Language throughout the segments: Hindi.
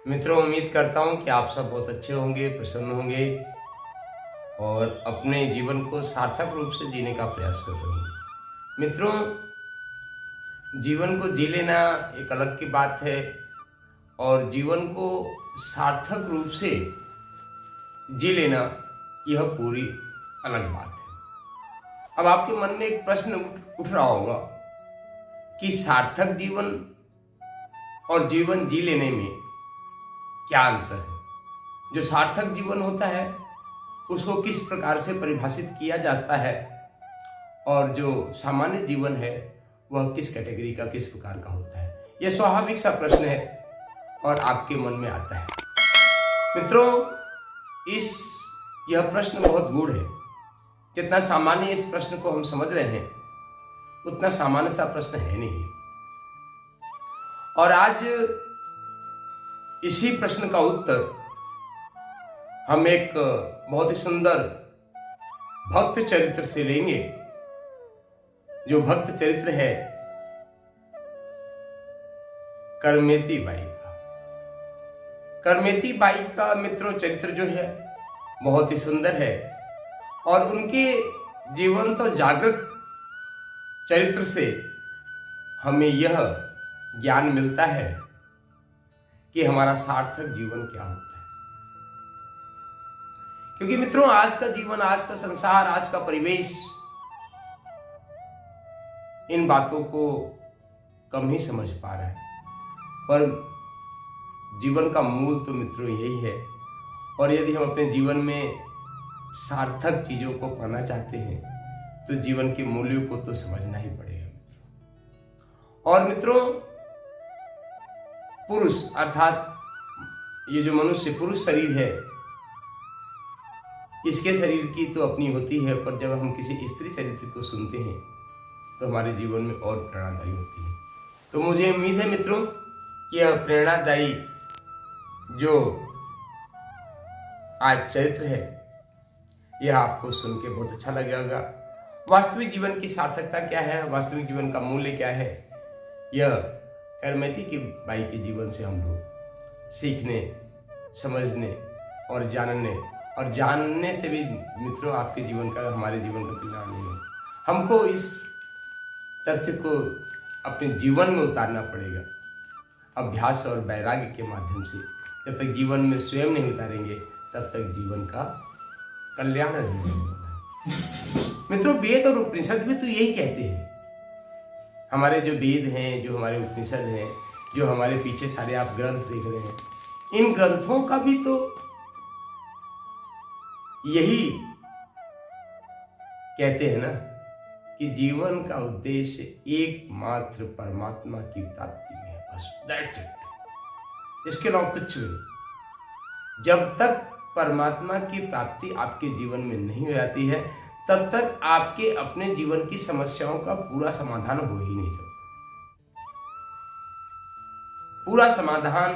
मित्रों, उम्मीद करता हूँ कि आप सब बहुत अच्छे होंगे, प्रसन्न होंगे और अपने जीवन को सार्थक रूप से जीने का प्रयास कर रहे होंगे। मित्रों, जीवन को जी लेना एक अलग की बात है और जीवन को सार्थक रूप से जी लेना यह पूरी अलग बात है। अब आपके मन में एक प्रश्न उठ रहा होगा कि सार्थक जीवन और जीवन जी लेने में क्या अंतर है। जो सार्थक जीवन होता है उसको किस प्रकार से परिभाषित किया जाता है और जो सामान्य जीवन है वह किस कैटेगरी का, किस प्रकार का होता है। यह स्वाभाविक सा प्रश्न है और आपके मन में आता है। मित्रों, यह प्रश्न बहुत गूढ़ है। जितना सामान्य इस प्रश्न को हम समझ रहे हैं उतना सामान्य सा प्रश्न है नहीं। और आज इसी प्रश्न का उत्तर हम एक बहुत ही सुंदर भक्त चरित्र से लेंगे। जो भक्त चरित्र है करमेती बाई का। करमेती बाई का मित्रों चरित्र जो है बहुत ही सुंदर है और उनके जीवन तो जागृत चरित्र से हमें यह ज्ञान मिलता है कि हमारा सार्थक जीवन क्या होता है। क्योंकि मित्रों, आज का जीवन, आज का संसार, आज का परिवेश इन बातों को कम ही समझ पा रहा है, पर जीवन का मूल तो मित्रों यही है। और यदि हम अपने जीवन में सार्थक चीजों को पाना चाहते हैं तो जीवन के मूल्यों को तो समझना ही पड़ेगा। और मित्रों, पुरुष अर्थात ये जो मनुष्य पुरुष शरीर है, इसके शरीर की तो अपनी होती है, पर जब हम किसी स्त्री चरित्र को सुनते हैं तो हमारे जीवन में और प्रेरणादायी होती है। तो मुझे उम्मीद है मित्रों कि यह प्रेरणादायी जो आज चरित्र है यह आपको सुन के बहुत अच्छा लगेगा। वास्तविक जीवन की सार्थकता क्या है, वास्तविक जीवन का मूल्य क्या है, यह करमेती की बाई के जीवन से हम लोग सीखने, समझने और जानने से भी मित्रों आपके जीवन का, हमारे जीवन का तुलना नहीं है। हमको इस तथ्य को अपने जीवन में उतारना पड़ेगा अभ्यास और वैराग्य के माध्यम से। जब तक जीवन में स्वयं नहीं उतारेंगे तब तक जीवन का कल्याण नहीं होगा। मित्रों, वेद और उपनिषद भी तो यही कहते हैं। हमारे जो वेद हैं, जो हमारे उपनिषद हैं, जो हमारे पीछे सारे आप ग्रंथ देख रहे हैं, इन ग्रंथों का भी तो यही कहते हैं ना कि जीवन का उद्देश्य एकमात्र परमात्मा की प्राप्ति में है, बस दैट्स इट। इसके अलावा कुछ भी। जब तक परमात्मा की प्राप्ति आपके जीवन में नहीं हो जाती है तब तक आपके अपने जीवन की समस्याओं का पूरा समाधान हो ही नहीं सकता। पूरा समाधान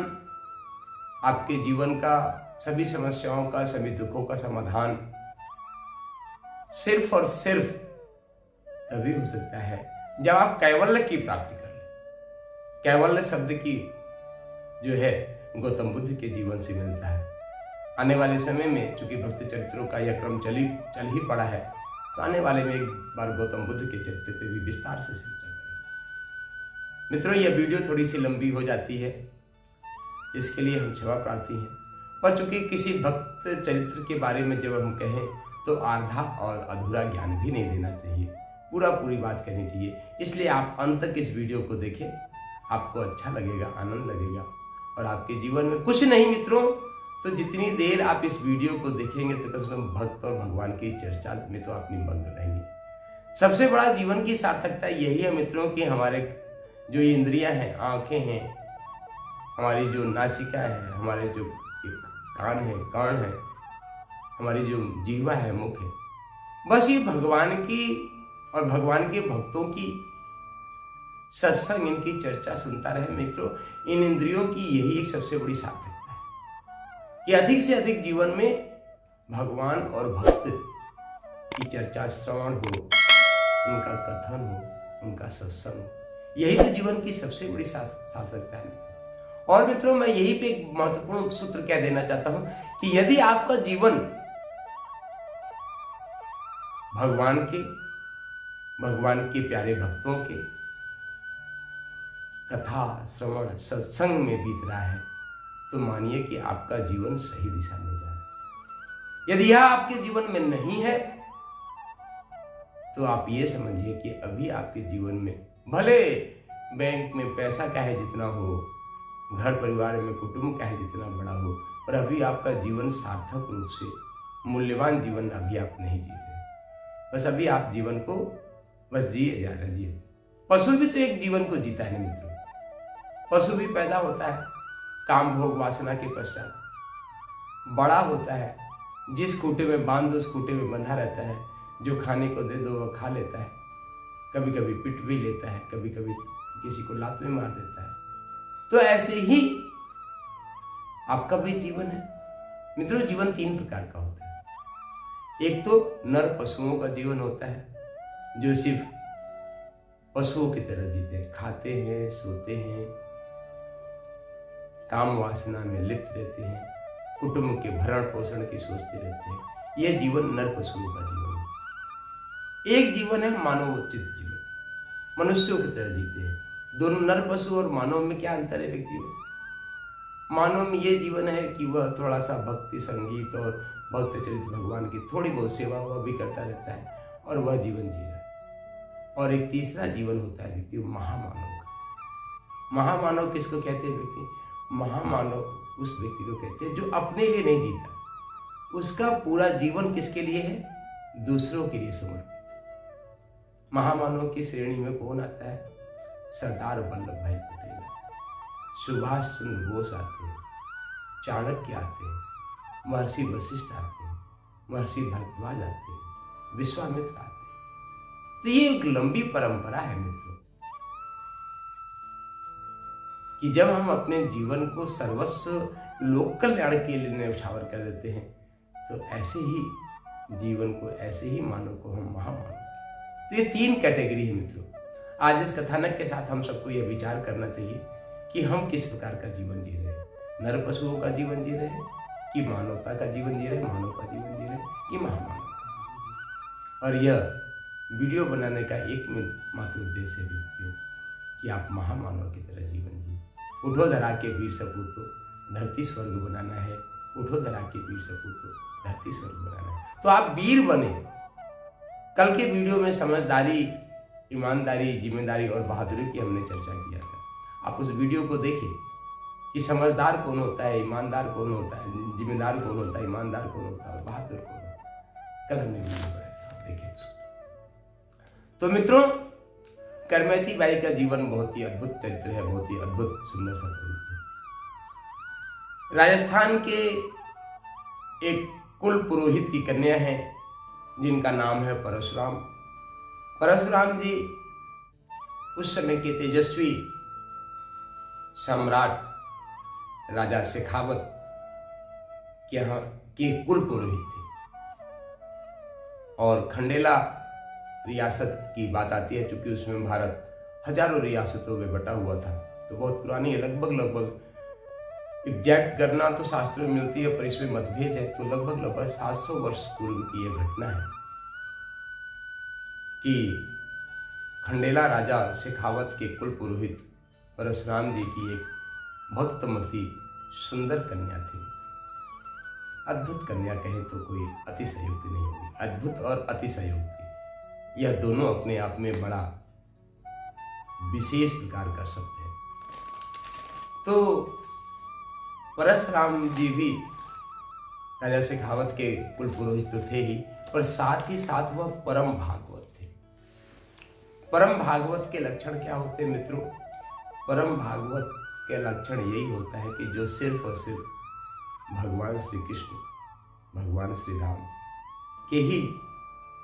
आपके जीवन का, सभी समस्याओं का, सभी दुखों का समाधान सिर्फ और सिर्फ तभी हो सकता है जब आप कैवल्य की प्राप्ति कर लें। कैवल्य शब्द की जो है गौतम बुद्ध के जीवन से मिलता है। आने वाले समय में चूंकि भक्त चरित्रों का यह क्रम चल ही पड़ा है, तो आने वाले में एक बार गौतम बुद्ध के चरित्र पे भी विस्तार से चर्चा करेंगे। मित्रों, यह वीडियो थोड़ी सी लंबी हो जाती है, इसके लिए हम क्षमा प्रार्थी हैं। पर चूंकि किसी भक्त चरित्र के बारे में जब हम कहें तो आधा और अधूरा ज्ञान भी नहीं देना चाहिए, पूरी बात करनी चाहिए। इसलिए आप अंत तक इस वीडियो को देखें, आपको अच्छा लगेगा, आनंद लगेगा और आपके जीवन में कुछ नहीं मित्रों तो जितनी देर आप इस वीडियो को देखेंगे तो कम से कम भक्त और भगवान की चर्चा में तो अपनी मग्न रहेंगे। सबसे बड़ा जीवन की सार्थकता यही है मित्रों कि हमारे जो इंद्रियां हैं, आंखें हैं, हमारी जो नासिका है, हमारे जो कान है, हमारी जो जीवा है, मुख है, बस ये भगवान की और भगवान के भक्तों की सत्संग, इनकी चर्चा सुनता रहे। मित्रों, इन इंद्रियों की यही एक सबसे बड़ी सार्थकता है कि अधिक से अधिक जीवन में भगवान और भक्त की चर्चा, श्रवण हो, उनका कथन हो, उनका सत्संग, यही तो जीवन की सबसे बड़ी सार्थकता है। और मित्रों, मैं यही पे एक महत्वपूर्ण सूत्र क्या देना चाहता हूं कि यदि आपका जीवन भगवान के प्यारे भक्तों के कथा श्रवण सत्संग में बीत रहा है, तो मानिए कि आपका जीवन सही दिशा में जा रहा है। यदि यह आपके जीवन में नहीं है, तो आप ये समझिए कि अभी आपके जीवन में भले बैंक में पैसा चाहे जितना हो, घर परिवार में कुटुंब चाहे जितना बड़ा हो, पर अभी आपका जीवन सार्थक रूप से मूल्यवान जीवन अभी आप नहीं जी रहे। बस अभी आप जीवन को बस जिए जा रहे, जिए। पशु भी तो एक जीवन को जीता है मित्रों। पशु भी पैदा होता है काम भोग वासना के पश्चात, बड़ा होता है, जिस खूंटे में बांध दो उस खूंटे में बंधा रहता है, जो खाने को दे दो वह खा लेता है, कभी कभी पिट भी लेता है, कभी कभी किसी को लात में मार देता है। तो ऐसे ही आपका भी जीवन है मित्रों। जीवन 3 प्रकार का होता है। एक तो नर पशुओं का जीवन होता है, जो सिर्फ पशुओं की तरह जीते हैं, खाते हैं, सोते हैं, काम वासना में लिप्त रहते हैं, कुटुंब के भरण पोषण की सोचते रहते हैं। यह जीवन नर पशुओं का जीवन है। एक जीवन है मानवोचित जीवन, मनुष्यों की तरह जीते हैं। दोनों नर पशु और मानव में क्या अंतर है व्यक्तियों? मानव में यह जीवन है कि वह थोड़ा सा भक्ति संगीत और भक्त चरित्र भगवान की थोड़ी बहुत सेवा वह भी करता रहता है और वह जीवन जी रहा है। और एक तीसरा जीवन होता है व्यक्ति महामानव का। महामानव किसको कहते हैं व्यक्ति? महामानव उस व्यक्ति को कहते हैं जो अपने लिए नहीं जीता, उसका पूरा जीवन किसके लिए है? दूसरों के लिए समर्पित। महामानव की श्रेणी में कौन आता है? सरदार वल्लभ भाई पटेल, सुभाष चंद्र बोस आते हैं, चाणक्य आते हैं, महर्षि वशिष्ठ आते हैं, महर्षि भारद्वाज आते हैं, विश्वामित्र आते हैं। तो ये एक लंबी परंपरा है मित्रों कि जब हम अपने जीवन को सर्वस्व लोक कल्याण के लिए न्यौछावर कर देते हैं, तो ऐसे ही जीवन को, ऐसे ही मानव को हम महामानव। तो ये 3 कैटेगरी है मित्रों। आज इस कथानक के साथ हम सबको यह विचार करना चाहिए कि हम किस प्रकार का जीवन जी रहे हैं। नर पशुओं का जीवन जी रहे हैं कि मानवता का जीवन जी रहे हैं, मानव का जीवन जी रहे हैं कि महामानव का जीवन। और यह वीडियो बनाने का एकमात्र उद्देश्य है व्यक्तियों कि आप महामानव की तरह जीवन जी। उठो धरा के वीर सपूतो, धरती स्वर्ग बनाना है। उठो धरा के वीर सपूतो, धरती स्वर्ग बनाना है। तो आप वीर बने। कल के वीडियो में समझदारी, ईमानदारी, जिम्मेदारी और बहादुरी की हमने चर्चा किया था। आप उस वीडियो को देखें कि समझदार कौन होता है, ईमानदार कौन होता है, जिम्मेदार कौन होता है, ईमानदार कौन होता है और बहादुर कौन होता है। कल हमने वीडियो बनाया था, देखें उसको। तो मित्रों, करमैती बाई का जीवन बहुत ही अद्भुत चरित्र है, बहुत ही अद्भुत सुंदर सा चरित्र है। राजस्थान के एक कुल पुरोहित की कन्या है जिनका नाम है परशुराम। परशुराम जी उस समय के तेजस्वी सम्राट राजा शेखावत के यहाँ के कुल पुरोहित थे। और खंडेला रियासत की बात आती है, चूंकि उसमें भारत हजारों रियासतों में बटा हुआ था, तो बहुत पुरानी है। लगभग एग्जैक्ट गणना तो शास्त्रों में मिलती है, पर इसमें मतभेद है। तो लगभग 700 वर्ष पूर्व की यह घटना है कि खंडेला राजा शेखावत के कुल पुरोहित परशुराम जी की एक भक्तमती सुंदर कन्या थी। अद्भुत कन्या कहें तो कोई अतिशयोक्ति नहीं होगी। अद्भुत और अतिशयोक्ति, यह दोनों अपने आप में बड़ा विशेष प्रकार का शब्द है। तो परशुराम जी भी राजा शेखावत के कुल पुरोहित तो थे ही, पर साथ ही साथ वह परम भागवत थे। परम भागवत के लक्षण क्या होते हैं मित्रों? परम भागवत के लक्षण यही होता है कि जो सिर्फ और सिर्फ भगवान श्री कृष्ण, भगवान श्री राम के ही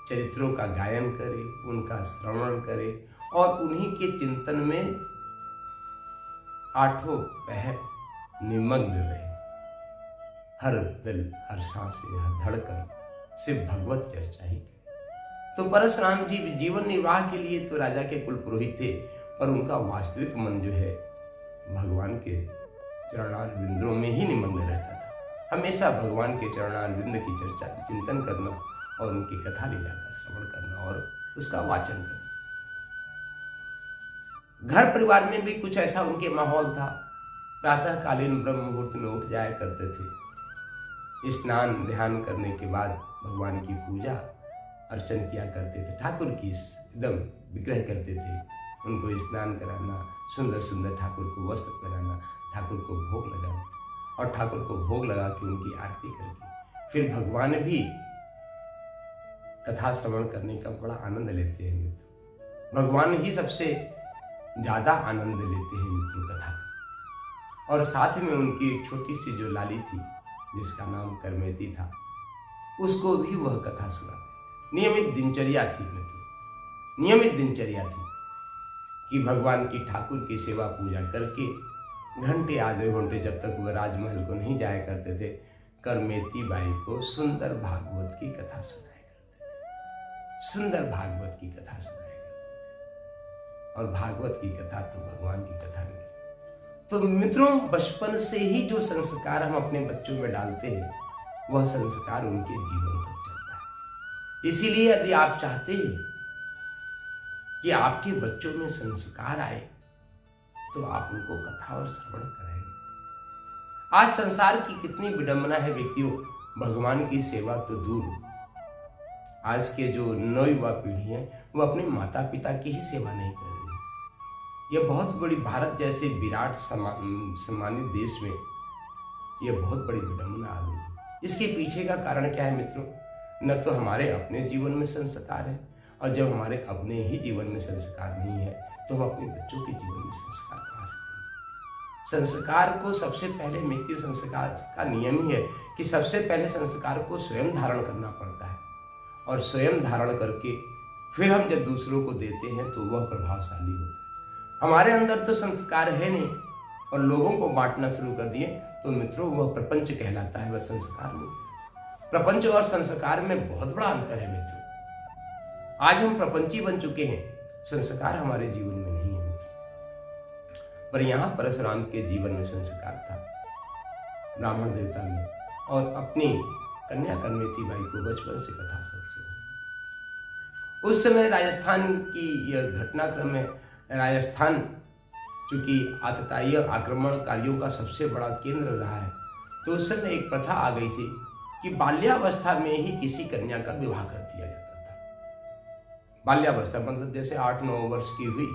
चरित्रों का गायन करे, उनका श्रवण करे और उन्हीं के चिंतन में आठों पहर निमग्न रहे। हर दिल, हर सांसें, हर धड़कन सिर्फ भगवत चर्चा ही करे। तो परशुराम जी जीवन निर्वाह के लिए तो राजा के कुल पुरोहित थे, पर उनका वास्तविक मन जो है भगवान के चरणारविंदों में ही निमग्न रहता था। हमेशा भगवान के चरणारविंद की चर्चा, चिंतन करना और उनकी कथा लीला का श्रवण करना और उसका वाचन करना। घर परिवार में भी कुछ ऐसा उनके माहौल था। प्रातःकालीन ब्रह्म मुहूर्त में उठ जाया करते थे, स्नान ध्यान करने के बाद भगवान की पूजा अर्चन किया करते थे, ठाकुर की एकदम विग्रह करते थे, उनको स्नान कराना, सुंदर सुंदर ठाकुर को वस्त्र पहनाना, ठाकुर को भोग लगाना और ठाकुर को भोग लगा के उनकी आरती करके फिर भगवान भी कथा श्रवण करने का बड़ा आनंद लेते हैं मित्र। भगवान ही सबसे ज्यादा आनंद लेते हैं मित्रों कथा का। और साथ में उनकी एक छोटी सी जो लाली थी जिसका नाम करमेती था, उसको भी वह कथा सुनाते। नियमित दिनचर्या थी मित्र, नियमित दिनचर्या थी कि भगवान की ठाकुर की सेवा पूजा करके घंटे आधे घंटे जब तक वह राजमहल को नहीं जाया करते थे, करमेती बाई को सुंदर भागवत की कथा सुनाया करते थे, सुंदर भागवत की कथा सुनाया करते थे। और भागवत की कथा तो भगवान की कथा नहीं। तो मित्रों, बचपन से ही जो संस्कार हम अपने बच्चों में डालते हैं वह संस्कार उनके जीवन तक चलता है। इसीलिए यदि आप चाहते हैं कि आपके बच्चों में संस्कार आए तो आप उनको कथा और श्रवण कराएं। आज संसार की कितनी विडंबना है व्यक्तियों, भगवान की सेवा तो दूर, आज के जो नवयुवा पीढ़ी है वो अपने माता पिता की ही सेवा नहीं कर रही। यह बहुत बड़ी, भारत जैसे विराट सम्मानित देश में यह बहुत बड़ी विडंबना आ गई। इसके पीछे का कारण क्या है मित्रों? न तो हमारे अपने जीवन में संस्कार है, और जब हमारे अपने ही जीवन में संस्कार नहीं है तो हम अपने बच्चों के जीवन में संस्कार कहाँ से देंगे? संस्कार को सबसे पहले मित्रों, संस्कार का नियम ही है कि सबसे पहले संस्कार को स्वयं धारण करना पड़ता है, और स्वयं धारण करके फिर हम जब दूसरों को देते हैं तो वह प्रभावशाली होता है। हमारे अंदर तो संस्कार है नहीं और लोगों को बांटना शुरू कर दिए तो मित्रों वह प्रपंच कहलाता है, वह संस्कार नहीं। प्रपंच और संस्कार में बहुत बड़ा अंतर है मित्रों। आज हम प्रपंची बन चुके हैं, संस्कार हमारे जीवन में नहीं है मित्रों। पर यहाँ परशुराम के जीवन में संस्कार था, ब्राह्मण देवता में, और अपनी कन्या करमेती बाई को बचपन से कथा सकते। उस समय राजस्थान की यह घटनाक्रम है। राजस्थान चूंकि आतताई आक्रमणकारियों का सबसे बड़ा केंद्र रहा है, तो उस समय एक प्रथा आ गई थी कि बाल्यावस्था में ही किसी कन्या का विवाह कर दिया जाता था। बाल्यावस्था मतलब जैसे 8-9 वर्ष की हुई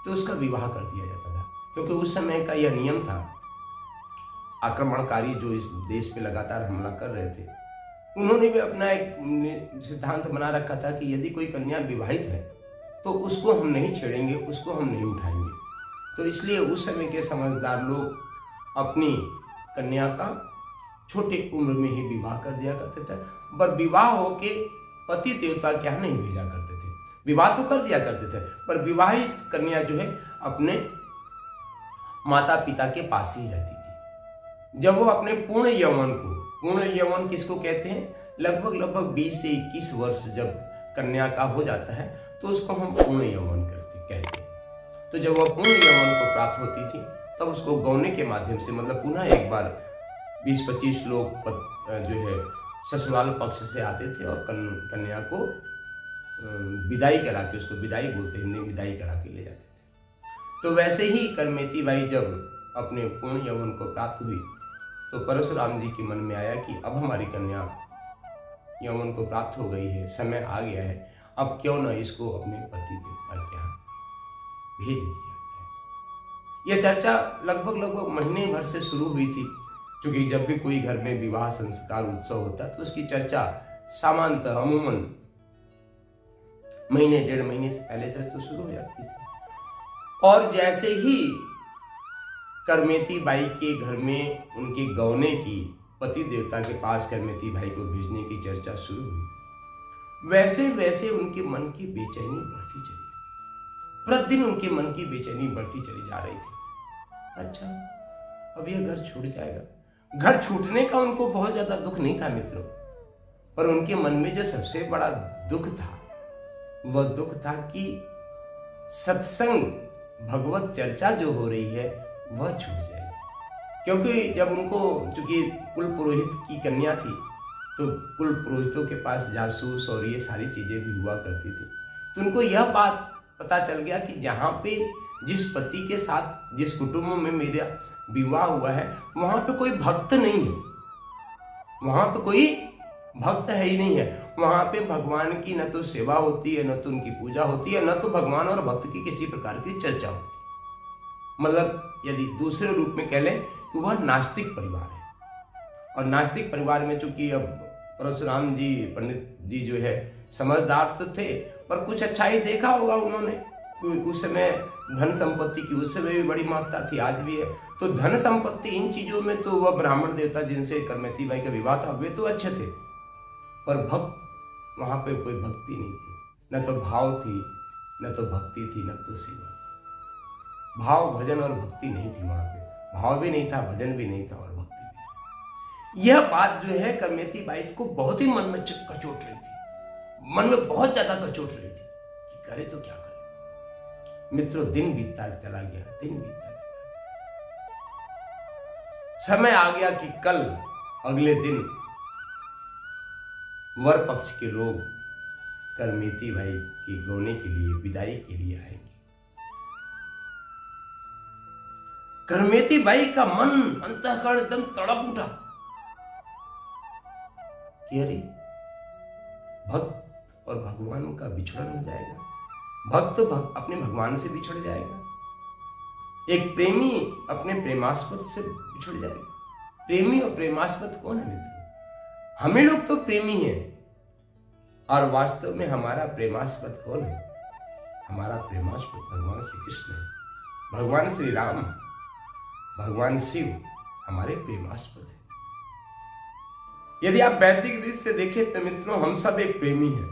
तो उसका विवाह कर दिया जाता था, क्योंकि उस समय का यह नियम था। आक्रमणकारी जो इस देश पे लगातार हमला कर रहे थे, उन्होंने भी अपना एक सिद्धांत बना रखा था कि यदि कोई कन्या विवाहित है तो उसको हम नहीं छेड़ेंगे, उसको हम नहीं उठाएंगे। तो इसलिए उस समय के समझदार लोग अपनी कन्या का छोटे उम्र में ही विवाह कर दिया करते थे, पर विवाह होके पति देवता क्या नहीं भेजा करते थे। विवाह तो कर दिया करते थे, पर विवाहित कन्या जो है अपने माता पिता के पास ही रहती थी। जब वो अपने पूर्ण यौवन को, पूर्ण यौवन किसको कहते हैं, लगभग 20 से 21 वर्ष जब कन्या का हो जाता है तो उसको हम पूर्ण यौवन कहते हैं। तो जब वह पूर्ण यौवन को प्राप्त होती थी तब उसको गौने के माध्यम से, मतलब पुनः एक बार 20-25 लोग जो है ससुराल पक्ष से आते थे और कन्या को विदाई करा के, उसको विदाई बोलते हैं हिंदी, विदाई करा के ले जाते थे। तो वैसे ही करमेती बाई जब अपने पूर्ण यौवन को प्राप्त हुई तो परशुराम जी के मन में आया कि अब हमारी कन्या यौवन को प्राप्त हो गई है, समय आ गया है, अब क्यों न इसको अपने पति देवता के यहाँ भेज दिया जाए। यह चर्चा लगभग महीने भर से शुरू हुई थी, क्योंकि जब भी कोई घर में विवाह संस्कार उत्सव होता तो उसकी चर्चा सामान्यतः अमूमन महीने 1.5 महीने से पहले से तो शुरू हो जाती थी। और जैसे ही करमेती बाई के घर में उनके गौने की, पति देवता के पास करमेती बाई को भेजने की चर्चा शुरू हुई, वैसे वैसे उनके मन की बेचैनी बढ़ती चली। प्रतिदिन उनके मन की बेचैनी बढ़ती चली जा रही थी। अच्छा, अब यह घर छूट जाएगा। घर छूटने का उनको बहुत ज्यादा दुख नहीं था मित्रों, पर उनके मन में जो सबसे बड़ा दुख था वह दुख था कि सत्संग, भगवत चर्चा जो हो रही है वह छूट जाएगी। क्योंकि जब उनको, चूंकि कुल पुरोहित की कन्या थी, तो कुल पुरोहितों के पास जासूस और ये सारी चीजें भी हुआ करती थी। तो उनको यह बात पता चल गया कि जहाँ पे जिस पति के साथ, जिस कुटुंब में मेरा विवाह हुआ है, वहां पे कोई भक्त नहीं है, वहां पे कोई भक्त है ही नहीं है। वहां पे भगवान की न तो सेवा होती है, न तो उनकी पूजा होती है, न तो भगवान और भक्त की किसी प्रकार की चर्चा होती है। मतलब यदि दूसरे रूप में कह लें कि वह नास्तिक परिवार है। और नास्तिक परिवार में चूंकि अब परशुराम जी, पंडित जी जो है समझदार तो थे, पर कुछ अच्छा ही देखा होगा उन्होंने। उस समय धन संपत्ति की उस समय भी बड़ी महत्ता थी, आज भी है। तो धन संपत्ति इन चीजों में तो वह ब्राह्मण देवता जिनसे करमेती बाई का विवाह था, वे तो अच्छे थे, पर भक्त, वहां पे कोई भक्ति नहीं थी, न तो भाव थी, न तो भक्ति थी, न तो सेवा थी। भाव, भजन और भक्ति नहीं थी वहां पे। भाव भी नहीं था, भजन भी नहीं था और भक्ति भी नहीं। यह बात जो है करमेती बाई को बहुत ही मन में कचोट रही थी, मन में बहुत ज्यादा कचोट रही थी कि करे तो क्या करे। मित्रों, दिन बीतता चला गया, दिन बीतता चला गया। समय आ गया कि कल, अगले दिन वर पक्ष के लोग करमेती बाई की गौने के लिए, विदाई के लिए आएंगे। करमेती बाई का मन, अंतःकरण एकदम तड़प उठा कि अरे, भक्त और भगवान का बिछड़न हो जाएगा, भक्त अपने भगवान से बिछड़ जाएगा, एक प्रेमी अपने प्रेमास्पद से बिछड़ जाएगा। प्रेमी और प्रेमास्पद कौन है मित्रों? हमें लोग तो प्रेमी हैं, और वास्तव में हमारा प्रेमास्पद कौन है? हमारा प्रेमास्पद भगवान श्री कृष्ण है, भगवान श्री राम, भगवान शिव हमारे प्रेमास्पद है। यदि आप वैदिक रीत से देखें तो मित्रों, हम सब एक प्रेमी हैं,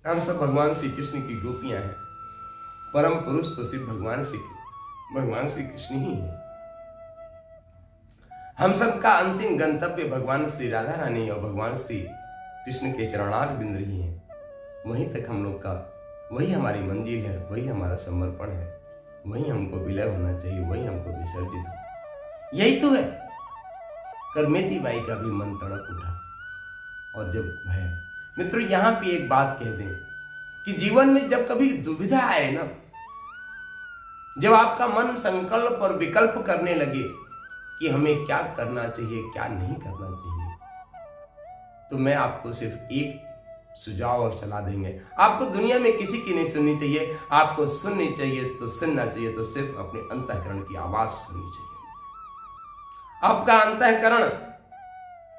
हम सब भगवान श्री कृष्ण की गोपियां हैं। परम पुरुष तो सिर्फ भगवान श्री कृष्ण ही है। हम सबका अंतिम गंतव्य भगवान श्री राधा रानी और भगवान श्री कृष्ण के चरणार बिंद ही है। वहीं तक हम लोग का, वही हमारी मंजिल है, वही हमारा समर्पण है, वही हमको विलय होना चाहिए, वही हमको विसर्जित होना चाहिए। यही तो है। करमेती बाई का भी मन तड़प उठा। और जब है मित्रों, यहां पे एक बात कह दें कि जीवन में जब कभी दुविधा आए ना, जब आपका मन संकल्प और विकल्प करने लगे कि हमें क्या करना चाहिए, क्या नहीं करना चाहिए, तो मैं आपको सिर्फ एक सुझाव और सलाह देंगे। आपको दुनिया में किसी की नहीं सुननी चाहिए, आपको सुननी चाहिए तो सुनना चाहिए तो सिर्फ अपने अंतःकरण की आवाज सुननी चाहिए। आपका अंतःकरण,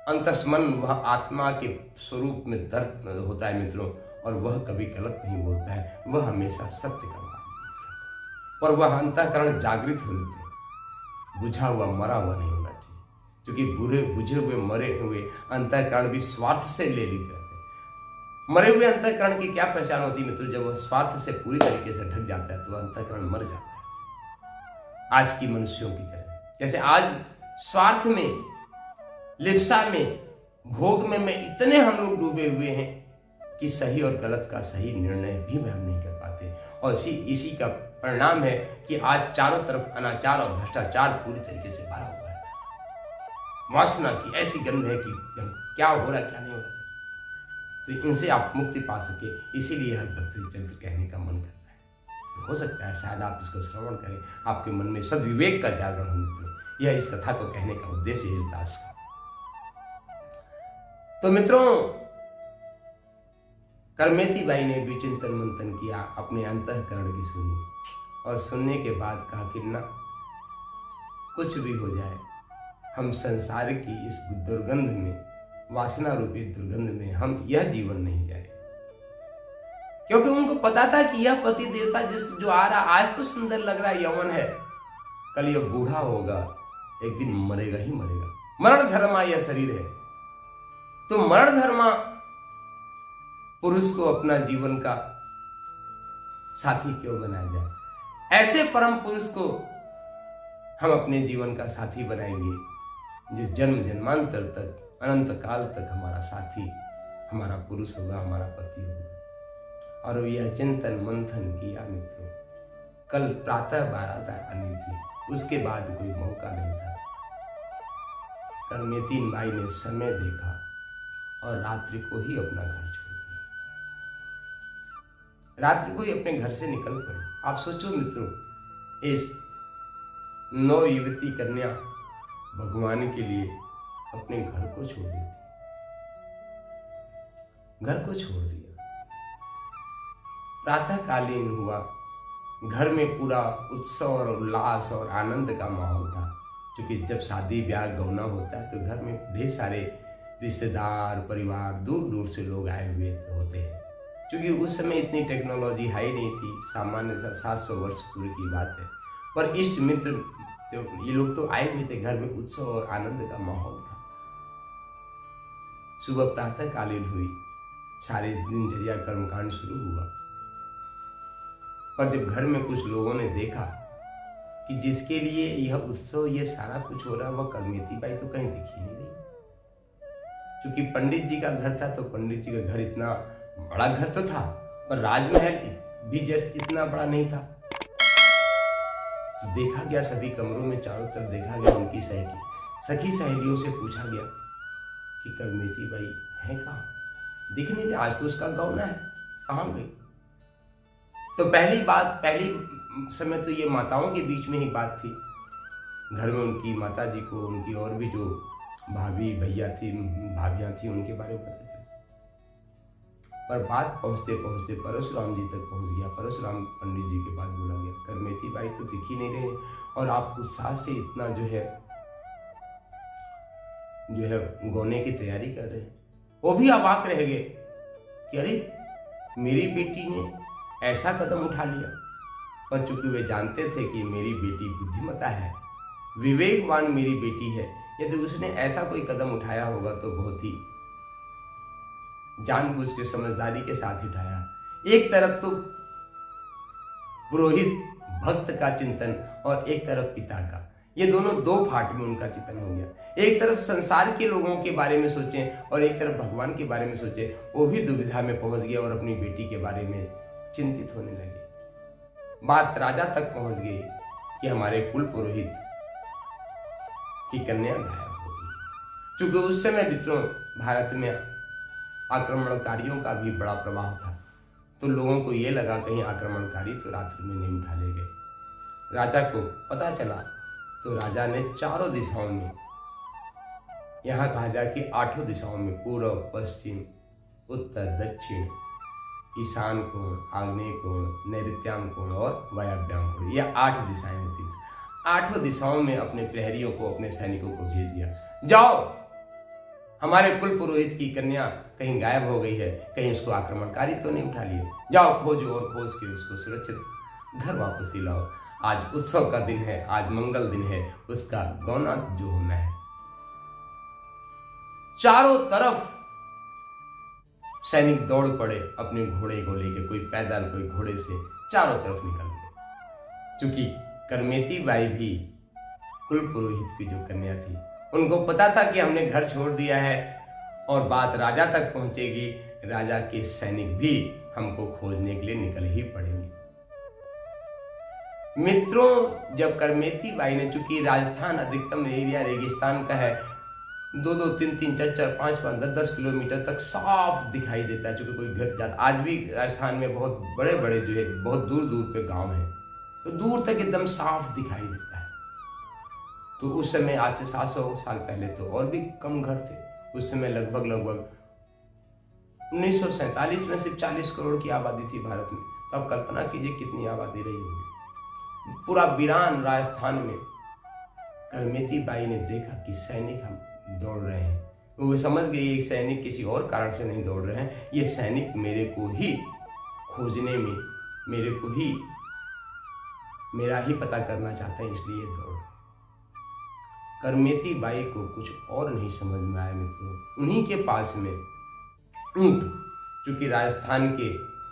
अंतस्मन, वह आत्मा के स्वरूप में दर्द होता है मित्रों, और वह कभी गलत नहीं बोलता है, वह हमेशा सत्य का मार्ग दिखाता है। और वह अंतःकरण जागृत होना चाहिए, बुझा हुआ मरा हुआ नहीं होना चाहिए, क्योंकि बुझे हुए मरे हुए अंतःकरण भी स्वार्थ से ले रहते हैं। मरे हुए अंतःकरण की क्या पहचान होती है मित्रों? जब वह स्वार्थ से पूरी तरीके से ढक जाता है तो अंतःकरण मर जाता है। आज की मनुष्यों की तरह, जैसे आज स्वार्थ में, लिप्सा में, भोग में इतने हम लोग डूबे हुए हैं कि सही और गलत का सही निर्णय भी हम नहीं कर पाते। और इसी का परिणाम है कि आज चारों तरफ अनाचार और भ्रष्टाचार पूरी तरीके से भरा हुआ है। वासना की ऐसी गंध है कि क्या हो रहा है, क्या नहीं हो रहा। तो इनसे आप मुक्ति पा सके, इसीलिए हर भक्ति चरित्र कहने का मन करता है। हो सकता है शायद आप इसको श्रवण करें, आपके मन में सद्विवेक का जागरण हो मित्रों। यह इस कथा को कहने का उद्देश्य है इस दास का। तो मित्रों, करमेती बाई ने भी चिंतन मंथन किया, अपने अंतःकरण की सुनी, और सुनने के बाद कहा कि ना, कुछ भी हो जाए, हम संसार की इस दुर्गंध में, वासना रूपी दुर्गंध में हम यह जीवन नहीं जाए। क्योंकि उनको पता था कि यह पति देवता जो आ रहा, आज तो सुंदर लग रहा है, यौवन है, कल यह बूढ़ा होगा, एक दिन मरेगा ही मरेगा। मरण धर्मा यह शरीर है, तो मरण धर्मा पुरुष को अपना जीवन का साथी क्यों बनाया जाए? ऐसे परम पुरुष को हम अपने जीवन का साथी बनाएंगे, जो जन्म जन्मांतर तक, अनंत काल तक हमारा साथी, हमारा पुरुष होगा, हमारा पति होगा। और यह चिंतन मंथन किया मित्रों। कल प्रातः बारात आनी थी, उसके बाद कोई मौका नहीं था। करमेती बाई ने समय देखा और रात्रि को ही अपना घर छोड़ दिया। रात्रि को ही अपने घर से निकल पड़ी। आप सोचो मित्रों, इस नौ युवती कन्या भगवान के लिए अपने घर को छोड़ देती, घर को छोड़ दिया। प्रातःकालीन हुआ, घर में पूरा उत्सव और उल्लास और आनंद का माहौल था, क्योंकि जब शादी ब्याह गौना होता है तो घर में ढेर सारे रिश्तेदार परिवार दूर दूर से लोग आए हुए होते हैं। क्योंकि उस समय इतनी टेक्नोलॉजी हाई नहीं थी, सामान्य 700 वर्ष पूर्व की बात है, पर इष्ट मित्र ये लोग तो आए हुए थे। घर में उत्सव और आनंद का माहौल था। सुबह प्रातःकालीन हुई, सारे दिनचर्या कर्मकांड शुरू हुआ, पर जब घर में कुछ लोगों ने देखा कि जिसके लिए यह उत्सव ये सारा कुछ हो रहा है वह करमेती बाई तो कहीं दिखी नहीं रही। क्योंकि पंडित जी का घर था, तो पंडित जी का घर इतना बड़ा घर तो था, पर राजमहल भी जस्ट इतना बड़ा नहीं था। तो देखा गया सभी कमरों में, चारों तरफ देखा गया। उनकी सखी सहेलियों से पूछा गया कि करमेती बाई है कहाँ, दिख नहीं रही, आज तो उसका गौना है, कहाँ गई। तो पहली समय तो ये माताओं के बीच में ही बात थी। घर में उनकी माता जी को, उनकी और भी जो भाभियाँ थी उनके बारे में पता चला। पर बात पहुँचते पहुँचते परशुराम जी तक पहुँच गया। परशुराम पंडित जी के पास बोला गया, करमेती बाई तो दिख ही नहीं रहे और आप उत्साह से इतना जो है गौने की तैयारी कर रहे हैं। वो भी अवाक रह गए कि अरे मेरी बेटी ने ऐसा कदम उठा लिया। पर चूंकि वे जानते थे कि मेरी बेटी बुद्धिमता है, विवेकवान मेरी बेटी है, यदि उसने ऐसा कोई कदम उठाया होगा तो बहुत ही जानबूझ के समझदारी के साथ उठाया। एक तरफ तो पुरोहित भक्त का चिंतन और एक तरफ पिता का, ये दोनों दो फाट में उनका चिंतन हो गया। एक तरफ संसार के लोगों के बारे में सोचें और एक तरफ भगवान के बारे में सोचें। वो भी दुविधा में पहुंच गया और अपनी बेटी के बारे में चिंतित होने लगे। बात राजा तक पहुंच गई कि हमारे कुल पुरोहित की कन्या गायब हो गई। क्योंकि उस समय मित्रों भारत में आक्रमणकारियों का भी बड़ा प्रभाव था, तो लोगों को ये लगा कहीं आक्रमणकारी तो रात्रि में नहीं उठा ले गए। राजा को पता चला तो राजा ने चारों दिशाओं में, यहाँ कहा जाए कि 8 दिशाओं में, पूर्व पश्चिम उत्तर दक्षिण ईशान कोण, आग्नेय कोण, नैऋत्याम कोण और वायव्याम कोण, यह 8 दिशाएं होती हैं। 8 दिशाओं में अपने प्रहरियों को, अपने सैनिकों को भेज दिया, जाओ हमारे कुल पुरोहित की कन्या कहीं गायब हो गई है, कहीं उसको आक्रमणकारी तो नहीं उठा लिए, जाओ खोजो और खोज के उसको सुरक्षित घर वापस लाओ। आज उत्सव का दिन है, आज मंगल दिन है, उसका गौना जो होना है। चारों तरफ सैनिक दौड़ पड़े अपने घोड़े को लेकर, कोई पैदल कोई घोड़े से, चारों तरफ निकल गए। क्योंकि करमेती बाई भी कुल पुरोहित की जो कन्या थी, उनको पता था कि हमने घर छोड़ दिया है और बात राजा तक पहुंचेगी, राजा के सैनिक भी हमको खोजने के लिए निकल ही पड़ेंगे। मित्रों, जब करमेती बाई ने, चूंकि राजस्थान अधिकतम एरिया रेगिस्तान का है, 2-2, 3-3, 4-4, 5-5, 10-10 किलोमीटर तक साफ दिखाई देता है। चूंकि कोई घर जाता, आज भी राजस्थान में बहुत बड़े बड़े जो है बहुत दूर दूर पे गांव हैं, तो दूर तक एकदम साफ दिखाई देता है। तो उस समय आज से 700 साल पहले तो और भी कम घर थे। उस समय लगभग 1947 में सिर्फ 40 करोड़ की आबादी थी भारत में। तो आप कल्पना कीजिए कितनी आबादी रही होगी। पूरा वीरान राजस्थान में करमेती बाई ने देखा कि सैनिक हम दौड़ रहे हैं। वो समझ गई एक सैनिक किसी और कारण से नहीं दौड़ रहे हैं, ये सैनिक मेरे को ही खोजने में, मेरा ही पता करना चाहते हैं, इसलिए दौड़। करमेती बाई को कुछ और नहीं समझ में आया मित्रों। उन्हीं के पास में ऊंट, चूंकि राजस्थान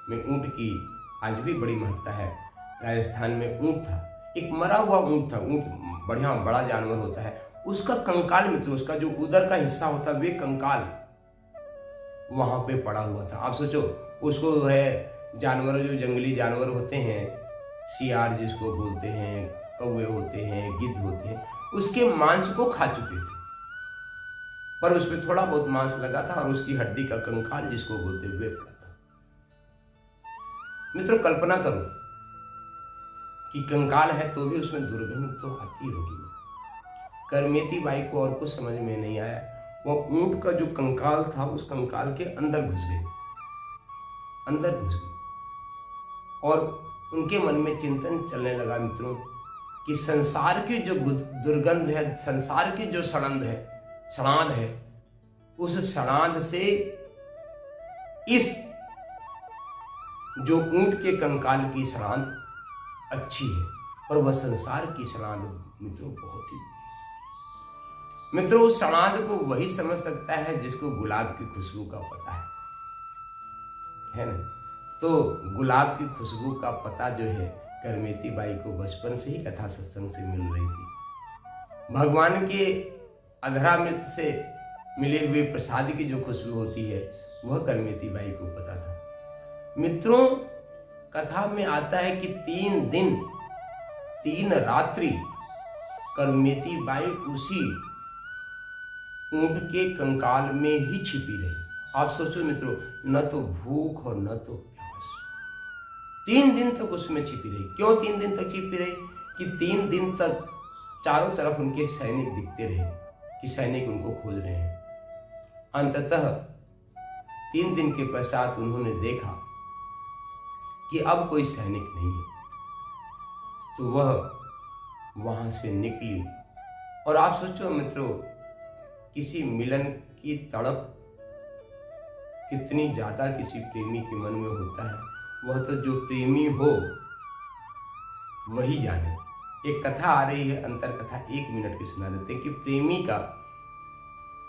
में ऊंट की आज भी बड़ी महत्ता है। राजस्थान में ऊंट था, एक मरा हुआ ऊंट था। ऊंट बढ़िया बड़ा जानवर होता है, उसका कंकाल मित्रों, उसका जो उदर का हिस्सा होता है वे कंकाल वहां पे पड़ा हुआ था। आप सोचो, उसको है जानवर, जो जंगली जानवर होते हैं, सियार जिसको बोलते हैं, कौवे होते हैं, गिद्ध होते हैं, उसके मांस को खा चुके थे। पर उसमें थोड़ा बहुत मांस लगा था और उसकी हड्डी का कंकाल जिसको बोलते हुए पड़ा था। मित्रों, कल्पना करो कि कंकाल है तो भी उसमें दुर्गंध तो आती होगी। करमेती बाई को और कुछ समझ में नहीं आया। वो ऊंट का जो कंकाल था उस कंकाल के अंदर घुस गई और उनके मन में चिंतन चलने लगा मित्रों कि संसार की जो दुर्गंध है, संसार की जो सड़ांध है, उस सड़ांध से इस जो ऊंट के कंकाल की सड़ांध अच्छी है, और वह संसार की सड़ांध मित्रों बहुत ही। मित्रों, उस सड़ांध को वही समझ सकता है जिसको गुलाब की खुशबू का पता है ना। तो गुलाब की खुशबू का पता जो है करमेती बाई को बचपन से ही कथा सत्संग से मिल रही थी। भगवान के अधरामृत से मिले हुए प्रसाद की जो खुशबू होती है वह करमेती बाई को पता था। मित्रों, कथा में आता है कि 3 दिन 3 रात्रि करमेती बाई उसी ऊंट के कंकाल में ही छिपी रही। आप सोचो मित्रों, न तो भूख और न तो प्यास, 3 दिन तक उसमें छिपी रही। क्यों 3 दिन तक छिपी रही? कि 3 दिन तक चारों तरफ उनके सैनिक दिखते रहे कि सैनिक उनको खोज रहे हैं। अंततः 3 दिन के पश्चात उन्होंने देखा कि अब कोई सैनिक नहीं है, तो वह वहां से निकली। और आप सोचो मित्रों, किसी मिलन की तड़प कितनी ज्यादा किसी प्रेमी के मन में होता है, वह तो जो प्रेमी हो वही जाने। एक कथा आ रही है, अंतर कथा 1 मिनट की सुना देते हैं कि प्रेमी का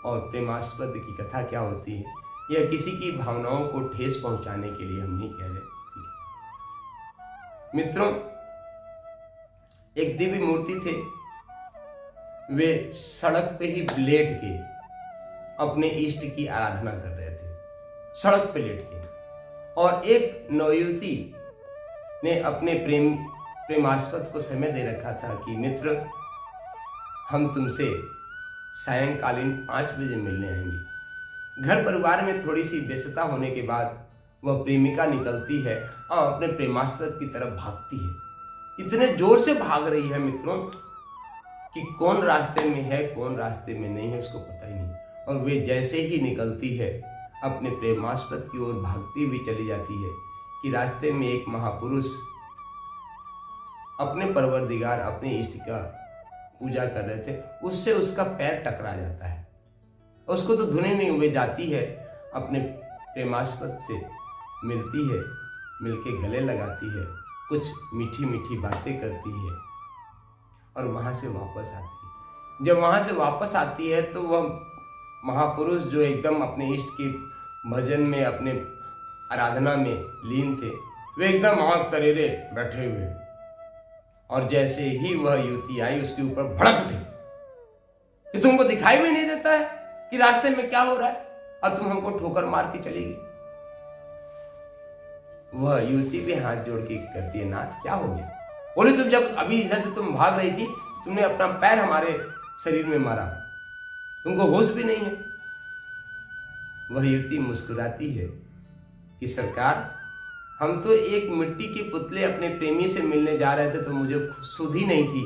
और प्रेमास्पद की कथा क्या होती है। यह किसी की भावनाओं को ठेस पहुंचाने के लिए हम नहीं कह रहे। मित्रों, एक दिव्य मूर्ति थे, वे सड़क पे ही लेट के अपने इष्ट की आराधना कर रहे थे, सड़क पे लेट के। और एक नवयुवती ने अपने प्रेमास्पद को समय दे रखा था कि मित्र, हम तुमसे सायंकालीन 5 बजे मिलने आएंगे। घर परिवार में थोड़ी सी व्यस्तता होने के बाद वह प्रेमिका निकलती है और अपने प्रेमास्पद की तरफ भागती है। इतने जोर से भाग रही है मित्रों कि कौन रास्ते में है कौन रास्ते में नहीं है उसको पता ही नहीं। और वे जैसे ही निकलती है अपने प्रेमास्पद की ओर भागती हुई चली जाती है कि रास्ते में एक महापुरुष अपने परवरदिगार, अपने इष्ट का पूजा कर रहे थे, उससे उसका पैर टकरा जाता है। उसको तो धुने नहीं हुए जाती है, अपने प्रेमास्पद से मिलती है, मिलके गले लगाती है, कुछ मीठी मीठी बातें करती है और वहां से वापस आती है। जब वहां से वापस आती है तो वह महापुरुष जो एकदम अपने इष्ट के भजन में, अपने आराधना में लीन थे, वे एकदम आंख तरेरे बैठे हुए। और जैसे ही वह युवती आई उसके ऊपर भड़क उठी कि तुमको दिखाई भी नहीं देता है कि रास्ते में क्या हो रहा है और तुम हमको ठोकर मार के चली गई। वह युवती भी हाथ जोड़ के करती है, नाथ क्या हो गया? बोले, तुम जब अभी इधर से तुम भाग रही थी, तुमने अपना पैर हमारे शरीर में मारा, तुमको होश भी नहीं है। वह युवती मुस्कुराती है कि सरकार, हम तो एक मिट्टी के पुतले अपने प्रेमी से मिलने जा रहे थे, तो मुझे सुध ही नहीं थी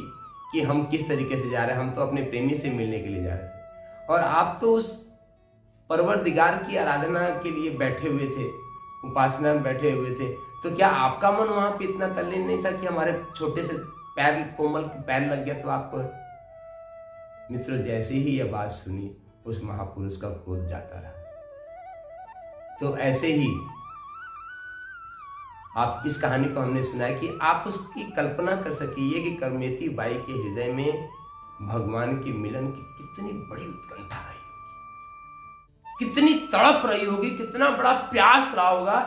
कि हम किस तरीके से जा रहे हैं। हम तो अपने प्रेमी से मिलने के लिए जा रहे थे और आप तो उस परवरदिगार की आराधना के लिए बैठे हुए थे, उपासना में बैठे हुए थे। तो क्या आपका मन वहां पे इतना तल्लीन नहीं था कि हमारे छोटे से पैर, कोमल पैर लग गया तो आपको? मित्रों, जैसे ही यह बात सुनी उस महापुरुष का क्रोध जाता रहा। तो ऐसे ही आप इस कहानी को हमने सुना है कि आप उसकी कल्पना कर सकिए कि करमेती बाई के हृदय में भगवान के मिलन की कितनी बड़ी उत्कंठा रही होगी, कितनी तड़प रही होगी, कितना बड़ा प्यास रहा होगा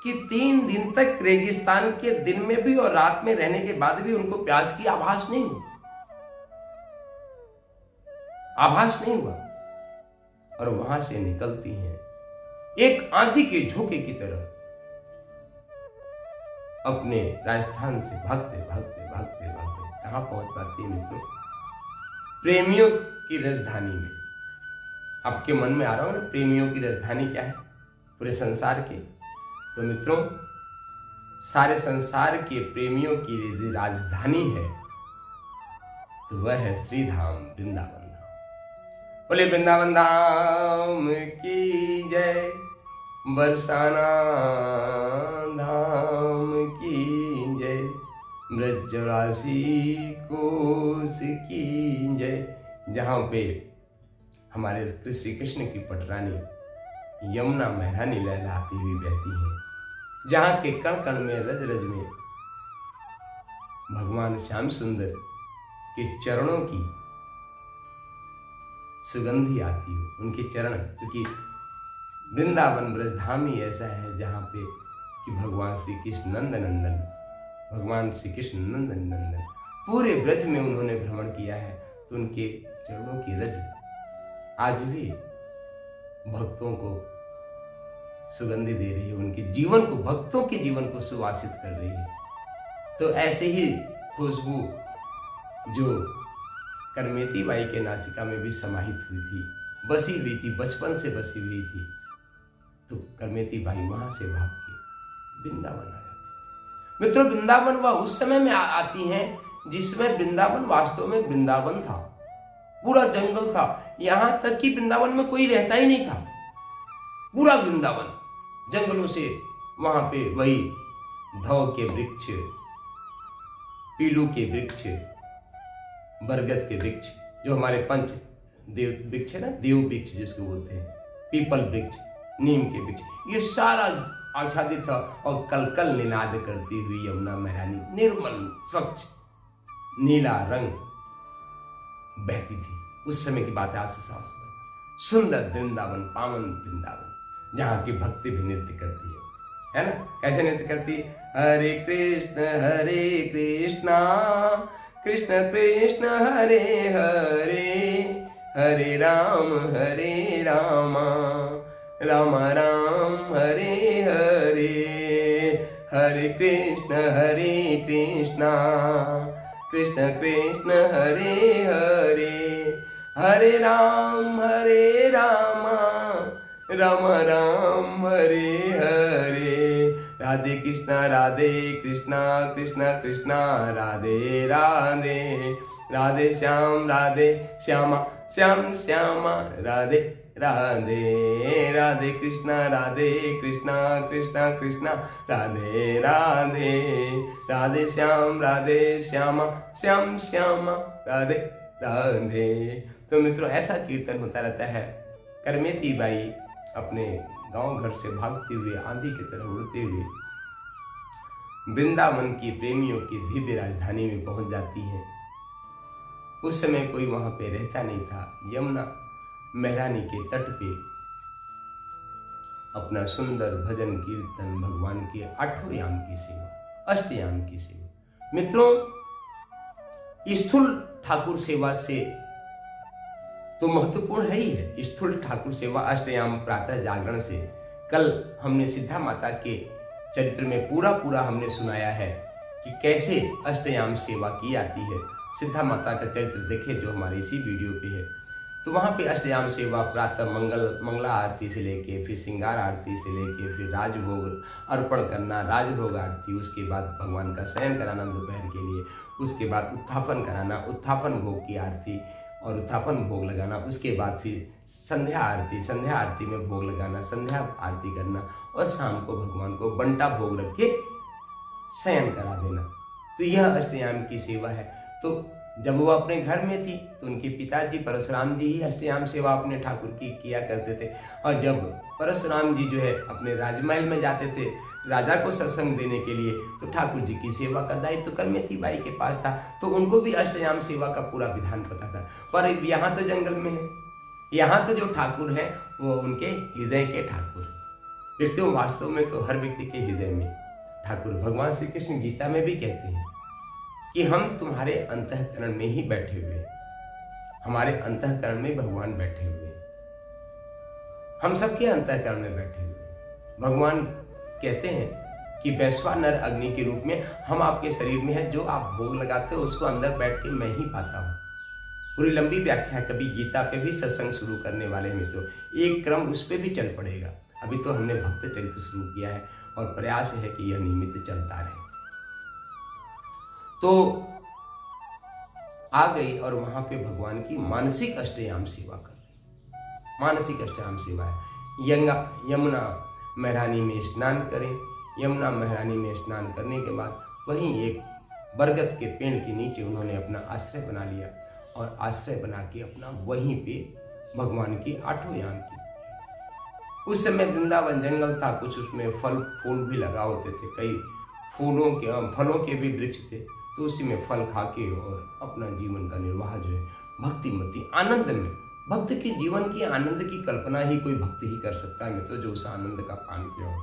कि 3 दिन तक रेगिस्तान के दिन में भी और रात में रहने के बाद भी उनको प्यास की आभास नहीं हुआ, और वहां से निकलती हैं एक आंधी के झोंके की तरह अपने राजस्थान से भागते भागते भागते भागते कहां पहुंच पाती है मित्रों? प्रेमियों की राजधानी में। आपके मन में आ रहा हो ना, प्रेमियों की राजधानी क्या है पूरे संसार के? तो मित्रों, सारे संसार के प्रेमियों की यदि राजधानी है तो वह है श्री धाम वृंदावन धाम। बोले वृंदावन धाम की जय, बरसाना धाम की जय, ब्रजराशि कोस की जय। जहाँ पे हमारे श्री कृष्ण की पटरानी यमुना महारानी लहलाती हुई बहती हैं, जहाँ के कण कण में रज रज में भगवान श्याम सुंदर के चरणों की सुगंधी आती हो, उनके चरण, क्योंकि वृंदावन ब्रजधाम ही ऐसा है जहाँ पे कि भगवान श्री कृष्ण नंदन, भगवान श्री कृष्ण नंदन पूरे ब्रज में उन्होंने भ्रमण किया है। तो उनके चरणों की रज आज भी भक्तों को सुगंधी दे रही है, उनके जीवन को, भक्तों के जीवन को सुवासित कर रही है। तो ऐसे ही खुशबू जो करमेती बाई के नासिका में भी समाहित हुई थी, बसी हुई थी, बचपन से बसी हुई थी, तो करमेती बाई वहां से भाग के वृंदावन आ जाती। मित्रों, वृंदावन वह उस समय में आती हैं जिसमें वृंदावन वास्तव में वृंदावन था, पूरा जंगल था, यहां तक कि वृंदावन में कोई रहता ही नहीं था। पूरा वृंदावन जंगलों से, वहां पे वही धौ के वृक्ष, पीलू के वृक्ष, बरगद के वृक्ष, जो हमारे पंच देव वृक्ष है ना, देव वृक्ष जिसको बोलते हैं, पीपल वृक्ष, नीम के वृक्ष, ये सारा आच्छादित था। और कलकल निनाद करती हुई यमुना महारानी निर्मल स्वच्छ नीला रंग बहती थी। उस समय की बात है, आज से 100 सुंदर वृंदावन, पावन वृंदावन, जहाँ की भक्ति भी नृत्य करती है ना? कैसे नृत्य करती? हरे कृष्ण कृष्ण कृष्ण हरे हरे, हरे राम राम राम हरे हरे, हरे कृष्ण कृष्ण कृष्ण हरे हरे, हरे राम राम राम हरे हरे। राधे कृष्णा कृष्ण कृष्णा राधे राधे, राधे श्याम श्याम श्यामा राधे राधे, राधे कृष्णा कृष्णा कृष्णा राधे राधे, राधे श्यामा श्याम श्यामा राधे राधे। तो मित्रों, ऐसा कीर्तन होता रहता है। करमेती बाई अपने गांव घर से भागते हुए, आंधी की तरह उड़ते हुए वृंदावन की प्रेमियों की दिव्य राजधानी में पहुंच जाती हैं। उस समय कोई वहां पे रहता नहीं था। यमुना महारानी के तट पे अपना सुंदर भजन कीर्तन, भगवान के 8 याम की सेवा, अष्टयाम की सेवा। मित्रों, स्थूल ठाकुर सेवा से तो महत्वपूर्ण है ही है स्थूल ठाकुर सेवा, अष्टयाम प्रातः जागरण से। कल हमने सिद्धा माता के चरित्र में पूरा हमने सुनाया है कि कैसे अष्टयाम सेवा की जाती है। सिद्धा माता का चरित्र देखें जो हमारे इसी वीडियो पे है। तो वहाँ पे अष्टयाम सेवा प्रातः मंगला आरती से लेके, फिर श्रृंगार आरती से लेके, फिर राजभोग अर्पण करना, राजभोग आरती, उसके बाद भगवान का शयन कराना दोपहर के लिए, उसके बाद उत्थापन कराना, उत्थापन भोग की आरती और उत्थापन भोग लगाना, उसके बाद फिर संध्या आरती में भोग लगाना, संध्या आरती करना, और शाम को भगवान को बंटा भोग रख के शयन करा देना। तो यह अष्टयाम की सेवा है। तो जब वो अपने घर में थी तो उनके पिताजी परशुराम जी ही अष्टयाम सेवा अपने ठाकुर की किया करते थे। और जब परशुराम जी जो है अपने राजमहल में जाते थे राजा को सत्संग देने के लिए, तो ठाकुर जी की सेवा का दायित्व तो करमेती बाई के पास था। तो उनको भी अष्टयाम सेवा का पूरा विधान पता था। पर यहाँ तो जंगल में है, यहाँ तो जो ठाकुर है वो उनके हृदय के ठाकुर। व्यक्तियों, वास्तव में तो हर व्यक्ति के हृदय में ठाकुर, भगवान श्री कृष्ण गीता में भी कहते हैं कि हम तुम्हारे अंतःकरण में ही बैठे हुए, हमारे अंतःकरण में भगवान बैठे हुए, हम सबके अंतःकरण में बैठे हुए। भगवान कहते हैं कि वैश्वानर अग्नि के रूप में हम आपके शरीर में है, जो आप भोग लगाते हो उसको अंदर बैठ के मैं ही पाता हूँ। पूरी लंबी व्याख्या है। कभी गीता पे भी सत्संग शुरू करने वाले मित्रों एक क्रम उस पर भी चल पड़ेगा। अभी तो हमने भक्त चरित्र शुरू किया है और प्रयास है कि यह नियमित चलता रहे। तो आ गई और वहां पे भगवान की मानसिक अष्टयाम सेवा कर रही। मानसिक अष्टयाम सेवा है। यमुना महरानी में स्नान करें। यमुना महरानी में स्नान करने के बाद वहीं एक बरगद के पेड़ के नीचे उन्होंने अपना आश्रय बना लिया और आश्रय बना के अपना वहीं पे भगवान की 8वें याम की। उस समय वृंदावन जंगल था, कुछ उसमें फल फूल भी लगा होते थे, कई फलों के भी वृक्ष थे, तो उसी में फल खा के और अपना जीवन का निर्वाह जो है भक्तिमती आनंद में, भक्त के जीवन की आनंद की कल्पना ही कोई भक्त ही कर सकता है मित्रों, जो उस आनंद का पान किया हो,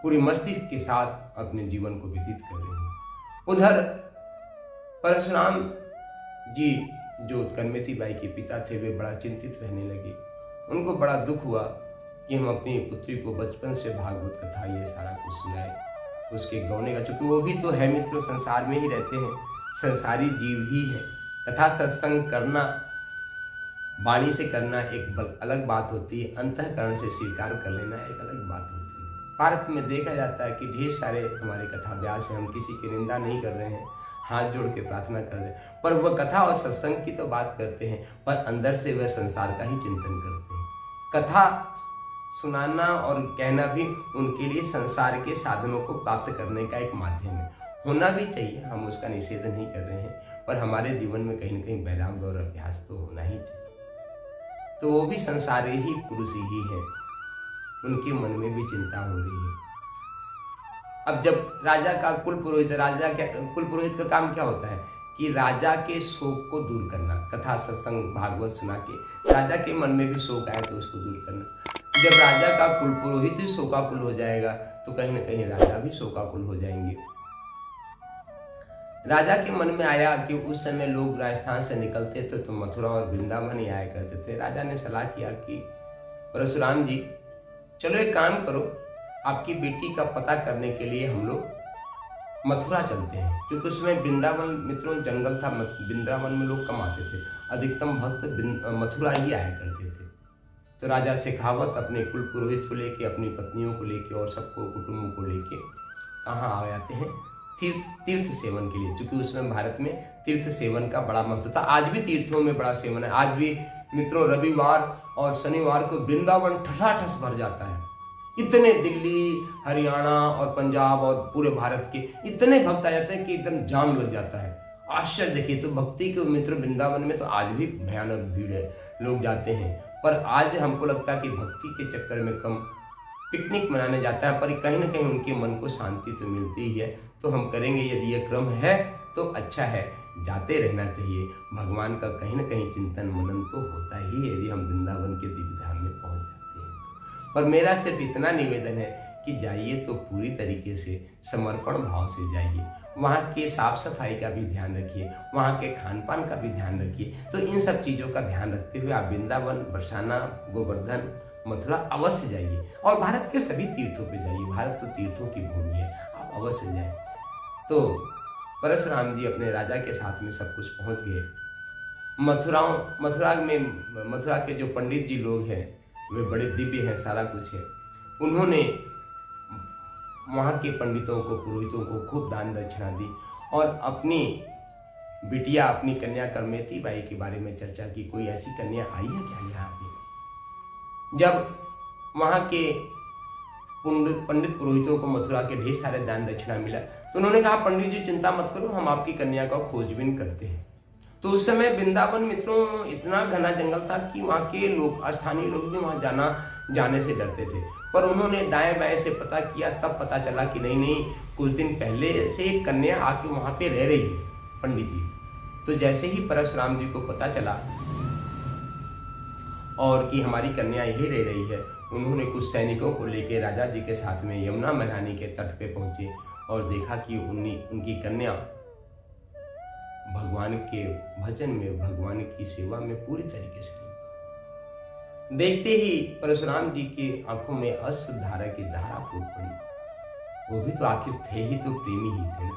पूरी मस्ती के साथ अपने जीवन को व्यतीत कर रहे हैं। उधर परशुराम जी जो कनमेती बाई के पिता थे वे बड़ा चिंतित रहने लगे। उनको बड़ा दुख हुआ कि हम अपनी पुत्री को बचपन से भागवत कथा ये सारा कुछ सुनाए, उसके गौने का, चूंकि वो भी तो है मित्रों संसार में ही रहते हैं, संसारी जीव ही है। कथा सत्संग करना, वाणी से करना एक अलग बात होती है, अंतःकरण से स्वीकार कर लेना एक अलग बात होती है। भारत में देखा जाता है कि ढेर सारे हमारे कथा व्यास हैं, हम किसी की निंदा नहीं कर रहे हैं, हाथ जोड़ के प्रार्थना कर रहे हैं, पर वह कथा और सत्संग की तो बात करते हैं, पर अंदर से वह संसार का ही चिंतन करते हैं। कथा सुनाना और कहना भी उनके लिए संसार के साधनों को प्राप्त करने का एक माध्यम है, होना भी चाहिए, हम उसका निषेध नहीं कर रहे हैं, पर हमारे जीवन में कहीं न कहीं वैराग्य और अभ्यास तो होना ही चाहिए। तो वो भी संसारी ही पुरुष ही है, उनके मन में भी चिंता हो रही है। अब जब राजा का कुलपुरोहित, कुलपुरोहित का काम क्या होता है कि राजा के शोक को दूर करना, कथा सत्संग भागवत सुना के राजा के मन में भी शोक आए तो उसको दूर करना। जब राजा का कुलपुरोहित ही शोकाकुल हो जाएगा तो कहीं ना कहीं राजा भी शोकाकुल हो जाएंगे। राजा के मन में आया कि उस समय लोग राजस्थान से निकलते थे तो मथुरा और वृंदावन ही आया करते थे। राजा ने सलाह किया कि परशुराम जी चलो एक काम करो, आपकी बेटी का पता करने के लिए हम लोग मथुरा चलते हैं, क्योंकि उसमें वृंदावन मित्रों जंगल था, वृंदावन में लोग कम आते थे, अधिकतम भक्त मथुरा ही आया करते थे। तो राजा शेखावत अपने कुल पुरोहित को लेके, अपनी पत्नियों को लेके और सबको कुटुंबों को लेके कहाँ आ जाते हैं, तीर्थ सेवन के लिए, क्योंकि उसमें भारत में तीर्थ सेवन का बड़ा महत्व था। आज भी तीर्थों में बड़ा सेवन है। आज भी मित्रों रविवार और शनिवार को वृंदावन ठसाठस भर जाता है। इतने दिल्ली, हरियाणा और पंजाब और पूरे भारत के इतने भक्त आ जाते हैं कि एकदम जाम लग जाता है। आश्चर्य देखिए, तो भक्ति के मित्र वृंदावन में तो आज भी भयानक भीड़ है, लोग जाते हैं। पर आज हमको लगता है कि भक्ति के चक्कर में कम पिकनिक मनाने जाता है, पर कहीं ना कहीं उनके मन को शांति तो मिलती ही है। तो हम करेंगे, यदि ये क्रम है तो अच्छा है, जाते रहना चाहिए। भगवान का कहीं ना कहीं चिंतन मनन तो होता ही है यदि हम वृंदावन के दिव्य धाम में पहुंच जाते हैं। पर मेरा सिर्फ इतना निवेदन है कि जाइए तो पूरी तरीके से समर्पण भाव से जाइए, वहाँ के साफ सफाई का भी ध्यान रखिए, वहाँ के खान पान का भी ध्यान रखिए। तो इन सब चीज़ों का ध्यान रखते हुए आप वृंदावन, बरसाना, गोवर्धन, मथुरा अवश्य जाइए और भारत के सभी तीर्थों पे जाइए। भारत तो तीर्थों की भूमि है, आप अवश्य जाएं। तो परशुराम जी अपने राजा के साथ में सब कुछ पहुंच गए। मथुरा के जो पंडित जी लोग हैं वे बड़े दिव्य हैं, सारा कुछ है। उन्होंने वहाँ के पंडितों को, पुरोहितों को खूब दान दक्षिणा दी और अपनी बिटिया, अपनी कन्या कनमेती बाई के बारे में चर्चा की, कोई ऐसी कन्या आई है क्या यहाँ पे। जब वहाँ के पंडित पुरोहितों को मथुरा के ढेर सारे दान दक्षिणा मिला तो उन्होंने कहा, पंडित जी चिंता मत करो, हम आपकी कन्या का खोजबीन करते हैं। तो उस समय वृंदावन मित्रों इतना घना जंगल था कि वहाँ के लोग, स्थानीय लोग भी वहाँ जाने से डरते थे। पर उन्होंने दाएं बाएं से पता किया, तब पता चला कि नहीं, कुछ दिन पहले से एक कन्या आके वहाँ पे रह रही है पंडित जी। तो जैसे ही परशुराम जी को पता चला और कि हमारी कन्या यही रह रही है, उन्होंने कुछ सैनिकों को लेकर राजा जी के साथ में यमुना महरानी के तट पे पहुंचे और देखा कि उनकी कन्या भगवान के भजन में, भगवान की सेवा में पूरी तरीके से। देखते ही परशुराम जी की आंखों में अश्रुधारा की धारा फूट पड़ी। वो भी तो आखिर थे ही तो प्रेमी ही थे।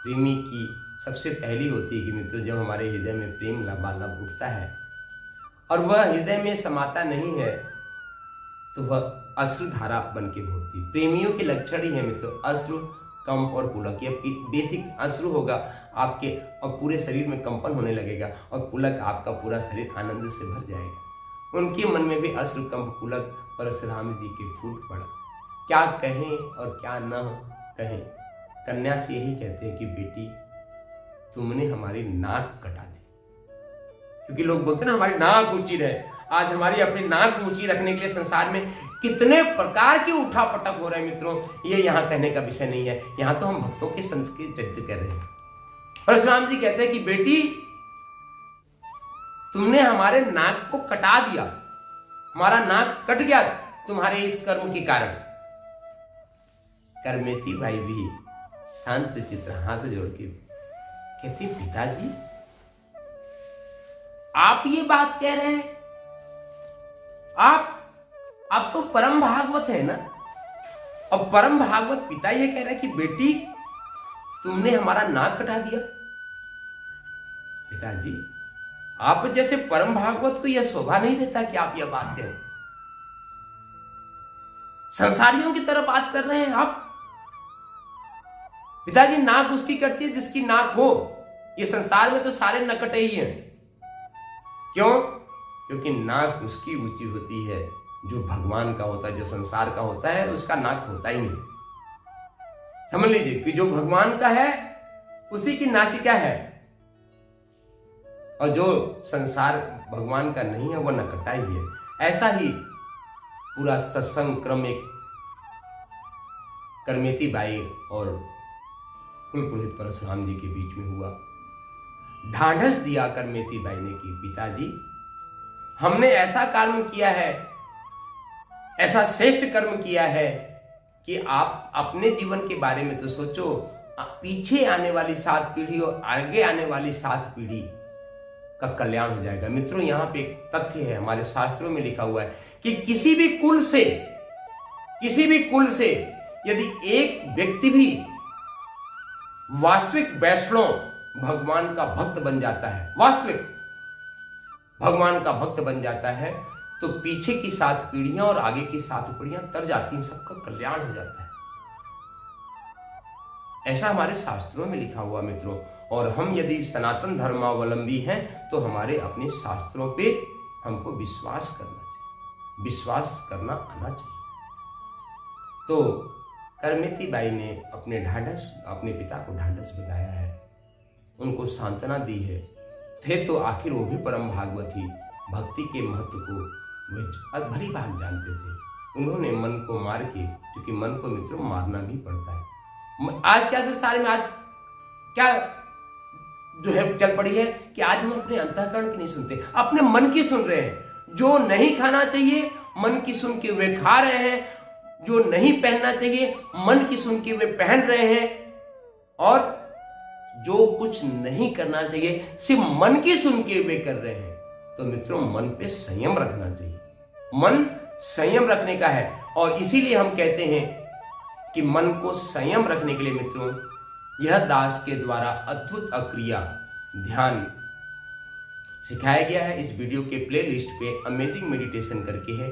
प्रेमी की सबसे पहली होती है कि मित्रों जब हमारे हृदय में प्रेम लबालब उठता है और वह हृदय में समाता नहीं है तो वह अश्रु धारा बन के भरती है। प्रेमियों के लक्षण ही है मित्रों अश्रु, कंप और पुलक। यह बेसिक अश्रु होगा आपके और पूरे शरीर में कंपन होने लगेगा और पुलक आपका पूरा शरीर आनंद से भर जाएगा। उनके मन में भी अश्रु, कंप, पुलक परशुराम जी के फूट पड़ा। क्या कहें और क्या न कहें। कन्या से यही कहते हैं कि बेटी तुमने हमारी नाक कटा दी। क्योंकि लोग बोलते हैं ना हमारी नाक ऊंची रहे। आज हमारी अपनी नाक ऊंची रखने के लिए संसार में कितने प्रकार के उठापटक हो रहे हैं मित्रों, ये यहाँ कहने का विषय नहीं है। यहाँ तो हम भक्तों के संत के चरित्र कर रहे हैं। परशुराम जी कहते हैं कि बेटी तुमने हमारे नाक को कटा दिया, हमारा नाक कट गया तुम्हारे इस कर्म के कारण। करमेती भाई भी शांत चित्र हाथ जोड़ के कहते पिताजी आप ये बात कह रहे हैं, आप तो परम भागवत है ना। अब परम भागवत पिता ये कह रहा है कि बेटी तुमने हमारा नाक कटा दिया। पिताजी आप जैसे परम भागवत को यह शोभा नहीं देता कि आप यह बात कहें। संसारियों की तरह बात कर रहे हैं आप। पिताजी नाक उसकी कटती है जिसकी नाक हो। ये संसार में तो सारे नकटे ही हैं। क्यों? क्योंकि नाक उसकी ऊंची होती है जो भगवान का होता है। जो संसार का होता है उसका नाक होता ही नहीं। समझ लीजिए कि जो भगवान का है उसी की नासिका है और जो संसार भगवान का नहीं है वह नकटा ही है। ऐसा ही पूरा सत्संग क्रम एक करमेती बाई और कुलपुरोहित परशुराम जी के बीच में हुआ। ढाढ़स दिया करमेती बाई ने कि पिताजी हमने ऐसा कर्म किया है, ऐसा श्रेष्ठ कर्म किया है कि आप अपने जीवन के बारे में तो सोचो, पीछे आने वाली 7 पीढ़ी और आगे आने वाली 7 पीढ़ी का कल्याण हो जाएगा। मित्रों यहाँ पे एक तथ्य है, हमारे शास्त्रों में लिखा हुआ है कि किसी भी कुल से यदि एक व्यक्ति भी वास्तविक वैष्णव भगवान का भक्त बन जाता है, वास्तविक भगवान का भक्त बन जाता है तो पीछे की 7 पीढ़ियां और आगे की 7 पीढ़ियां तर जाती हैं, सबका कल्याण हो जाता है। ऐसा हमारे शास्त्रों में लिखा हुआ मित्रों। और हम यदि सनातन धर्मावलंबी हैं तो हमारे अपने शास्त्रों पे हमको विश्वास करना चाहिए, विश्वास करना आना चाहिए। तो करमेती बाई ने अपने पिता को ढाढ़स बताया है, उनको सांत्वना दी है। थे तो आखिर वो भी परम भागवती, भक्ति के महत्व को वे भली भाग जानते थे। उन्होंने मन को मार के, क्योंकि मन को मित्रों मारना भी पड़ता है। आज क्या संसार में आज क्या जो है चल पड़ी है कि आज हम अपने अंतःकरण की नहीं सुनते, अपने मन की सुन रहे हैं। जो नहीं खाना चाहिए मन की सुन के वे खा रहे हैं, जो नहीं पहनना चाहिए मन की सुन के वे पहन रहे हैं, और जो कुछ नहीं करना चाहिए सिर्फ मन की सुन के वे कर रहे हैं। तो मित्रों मन पे संयम रखना चाहिए, मन संयम रखने का है। और इसीलिए हम कहते हैं कि मन को संयम रखने के लिए मित्रों यह दास के द्वारा अद्भुत अक्रिया ध्यान सिखाया गया है। इस वीडियो के प्लेलिस्ट पे अमेजिंग मेडिटेशन करके है।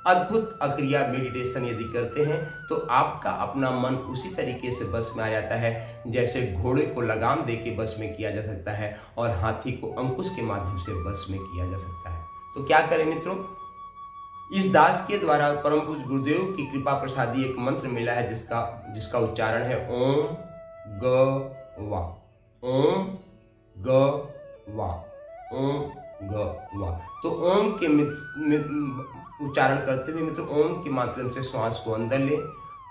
अद्भुत अक्रिया मेडिटेशन यदि करते हैं तो आपका अपना मन उसी तरीके से बस में आ जाता है जैसे घोड़े को लगाम दे के बस में किया जा सकता है और हाथी को अंकुश के माध्यम से बस में किया जा सकता है। तो क्या करें मित्रों, इस दास के द्वारा परम पूज्य गुरुदेव की कृपा प्रसादी एक मंत्र मिला है जिसका उच्चारण है ओम ग वा, ओम ग वा, ओम ग वा। तो ओम के उच्चारण करते हुए मित्रों ओम के माध्यम से श्वास को अंदर ले,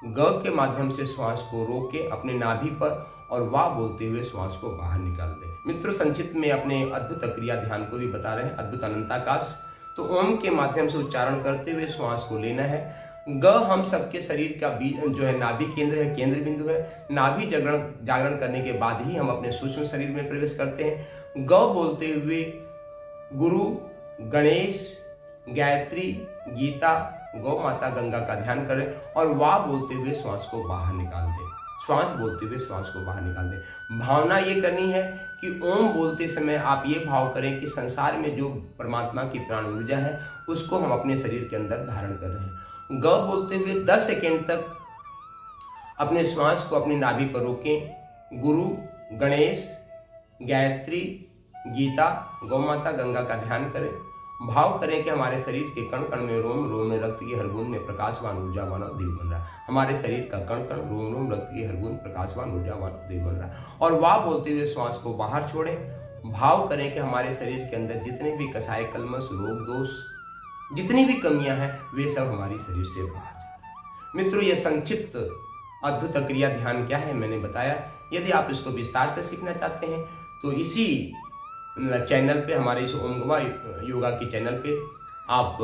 ग के माध्यम से श्वास को रोक के अपने नाभि पर और वाह बोलते हुए श्वास को बाहर निकाल दें। मित्रों संक्षिप्त में अपने अद्भुत क्रिया ध्यान को भी बता रहे हैं, अद्भुत अनंताकाश। तो ओम के माध्यम से उच्चारण करते हुए श्वास को लेना है। ग हम सबके शरीर का जो है नाभि केंद्र है, केंद्र बिंदु है। नाभि जागरण करने के बाद ही हम अपने सूक्ष्म शरीर में प्रवेश करते हैं। ग बोलते हुए गुरु, गणेश, गायत्री, गीता, गौ माता, गंगा का ध्यान करें और वाह बोलते हुए श्वास को बाहर निकाल दें। श्वास बोलते हुए श्वास को बाहर निकाल दें। भावना ये करनी है कि ओम बोलते समय आप ये भाव करें कि संसार में जो परमात्मा की प्राण ऊर्जा है उसको हम अपने शरीर के अंदर धारण कर रहे हैं। ग बोलते हुए 10 सेकेंड तक अपने श्वास को अपनी नाभि पर रोकें। गुरु, गणेश, गायत्री, गीता, गौ माता, गंगा का ध्यान करें। भाव करें कि हमारे शरीर के कण कण में, रोम रोम में, रक्त की हर बूंद में प्रकाशवान ऊर्जावान और दिल बन रहा है। हमारे शरीर का कण कण, रोम रोम, रक्त की हर बूंद प्रकाशवान ऊर्जावान और दिल बन रहा है। और वाह बोलते हुए श्वास को बाहर छोड़ें। भाव करें कि हमारे शरीर के अंदर जितने भी कसाय, कलमश, रोग, दोष, जितनी भी कमियां हैं वे सब हमारे शरीर से बाहर जाए। मित्रों, ये संक्षिप्त अद्भुत क्रिया ध्यान क्या है मैंने बताया। यदि आप इसको विस्तार से सीखना चाहते हैं तो इसी चैनल पे, हमारे इस ओम योगा की चैनल पे आप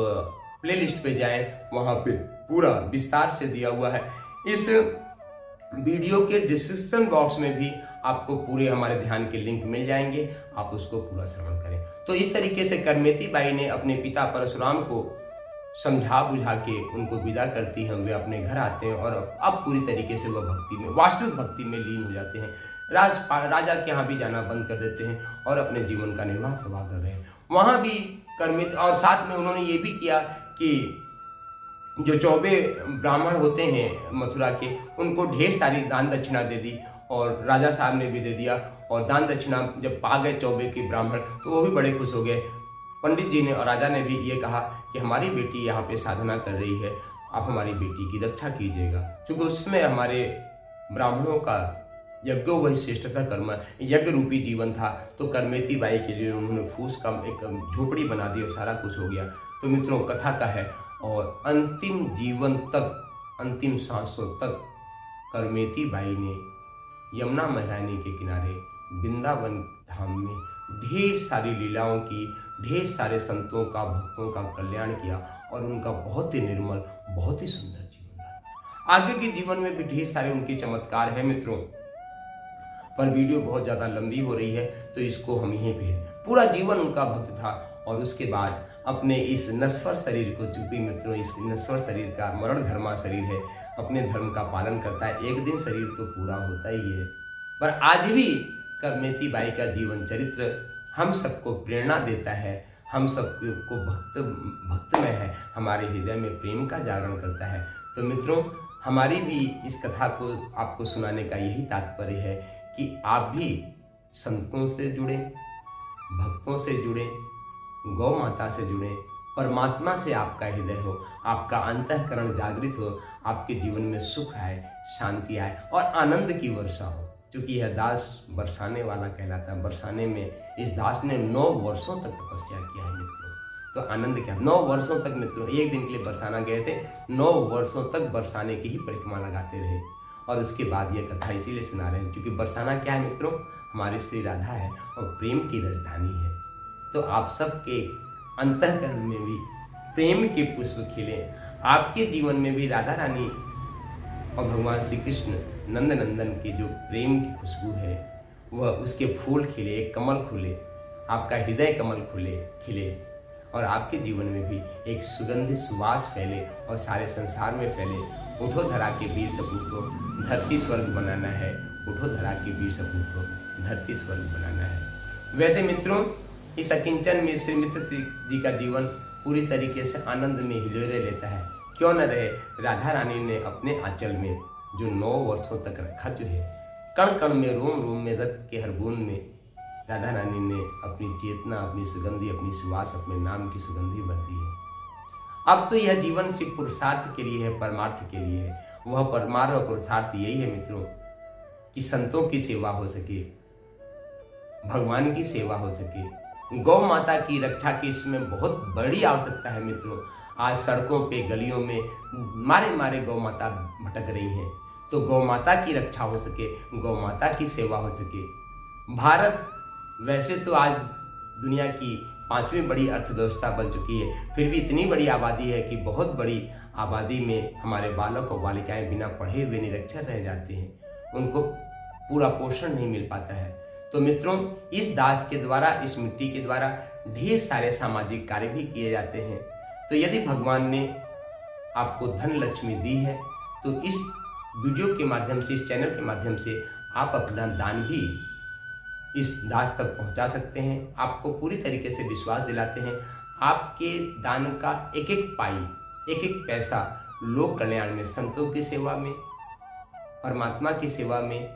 प्लेलिस्ट पे जाएं, वहाँ पे पूरा विस्तार से दिया हुआ है। इस वीडियो के डिस्क्रिप्शन बॉक्स में भी आपको पूरे हमारे ध्यान के लिंक मिल जाएंगे, आप उसको पूरा श्रवण करें। तो इस तरीके से करमेती बाई ने अपने पिता परशुराम को समझा बुझा के उनको विदा करती हैं। वे अपने घर आते हैं और अब पूरी तरीके से वह भक्ति में, वास्तविक भक्ति में लीन हो जाते हैं। राजा के यहाँ भी जाना बंद कर देते हैं और अपने जीवन का निर्वाह प्रवाह कर रहे हैं। वहाँ भी कर्मित, और साथ में उन्होंने ये भी किया कि जो 24 ब्राह्मण होते हैं मथुरा के, उनको ढेर सारी दान दक्षिणा दे दी और राजा साहब ने भी दे दिया। और दान दक्षिणा जब पा गए 24 के ब्राह्मण तो वो भी बड़े खुश हो गए। पंडित जी ने और राजा ने भी ये कहा कि हमारी बेटी यहाँ पे साधना कर रही है, आप हमारी बेटी की रक्षा कीजिएगा। क्योंकि उसमें हमारे ब्राह्मणों का यज्ञो वही श्रेष्ठता कर्म, यज्ञ रूपी जीवन था। तो करमेती बाई के लिए उन्होंने फूस का एक झोपड़ी बना दी और सारा कुछ हो गया। तो मित्रों, कथा का है और अंतिम जीवन तक, अंतिम सांसों तक करमेती बाई ने यमुना महारानी के किनारे वृंदावन धाम में ढेर सारी लीलाओं की, ढेर सारे संतों का, भक्तों का कल्याण किया और उनका बहुत ही निर्मल, बहुत ही सुंदर जीवन रहा। आगे के जीवन में भी ढेर सारे उनके चमत्कार हैं मित्रों, पर वीडियो बहुत ज़्यादा लंबी हो रही है तो इसको हम यहीं पे, पूरा जीवन उनका भक्त था। और उसके बाद अपने इस नश्वर शरीर को, चूंकि मित्रों इस नश्वर शरीर का मरण धर्मा शरीर है, अपने धर्म का पालन करता है, एक दिन शरीर तो पूरा होता ही है। पर आज भी करमेती बाई का जीवन चरित्र हम सबको प्रेरणा देता है, हम सबको भक्त में है, हमारे हृदय में प्रेम का जागरण करता है। तो मित्रों, हमारी भी इस कथा को आपको सुनाने का यही तात्पर्य है कि आप भी संतों से जुड़े, भक्तों से जुड़े, गौ माता से जुड़े, परमात्मा से आपका हृदय हो, आपका अंतःकरण जागृत हो, आपके जीवन में सुख आए, शांति आए और आनंद की वर्षा हो। क्योंकि यह दास बरसाने वाला कहलाता है। बरसाने में इस दास ने 9 वर्षों तक तपस्या किया है मित्रों। तो आनंद क्या, 9 वर्षों तक मित्रों, एक दिन के लिए बरसाना गए थे, 9 वर्षों तक बरसाने की ही परिक्रमा लगाते रहे। और उसके बाद ये कथा इसीलिए सुना रहे हैं क्योंकि बरसाना क्या है मित्रों, हमारी श्री राधा है और प्रेम की राजधानी है। तो आप सबके अंतःकरण में भी प्रेम के पुष्प खिले, आपके जीवन में भी राधा रानी और भगवान श्री कृष्ण नंद नंदन की जो प्रेम की खुशबू है वह, उसके फूल खिले, एक कमल खुले, आपका हृदय कमल खिले और आपके जीवन में भी एक सुगंधित सुवास फैले और सारे संसार में फैले। उठो धरा के वीर सपूतो, धरती स्वर्ग बनाना है। उठो धरा के वीर सपूतो, धरती स्वर्ग बनाना है। वैसे मित्रों, इस अकिंचन में श्री मित्र जी का जीवन पूरी तरीके से आनंद में हिलोरे लेता है। क्यों न रहे, राधा रानी ने अपने आंचल में जो 9 वर्षों तक रखा, जो है कण कण में, रोम रोम में, रक्त के हर बूंद में राधा रानी ने अपनी चेतना, अपनी सुगंधी, अपनी सुवास, अपने नाम की सुगंधी भर दी है। अब तो यह जीवन सिर्फ पुरुषार्थ के लिए है, परमार्थ के लिए है। वह परमार्थ और पुरुषार्थ यही है मित्रों कि संतों की सेवा हो सके, भगवान की सेवा हो सके, गौ माता की रक्षा की इसमें बहुत बड़ी आवश्यकता है मित्रों। आज सड़कों पे, गलियों में मारे मारे गौ माता भटक रही हैं। तो गौ माता की रक्षा हो सके, गौ माता की सेवा हो सके। भारत वैसे तो आज दुनिया की 5वीं बड़ी अर्थव्यवस्था बन चुकी है, फिर भी इतनी बड़ी आबादी है कि बहुत बड़ी आबादी में हमारे बालक और बालिकाएं बिना पढ़े हुए निरक्षर रह जाते हैं, उनको पूरा पोषण नहीं मिल पाता है। तो मित्रों, इस दास के द्वारा, इस मिट्टी के द्वारा ढेर सारे सामाजिक कार्य भी किए जाते हैं। तो यदि भगवान ने आपको धन लक्ष्मी दी है तो इस वीडियो के माध्यम से, इस चैनल के माध्यम से आप अपना दान भी इस दास तक पहुंचा सकते हैं। आपको पूरी तरीके से विश्वास दिलाते हैं, आपके दान का एक एक पाई, एक एक पैसा लोक कल्याण में, संतों की सेवा में, परमात्मा की सेवा में,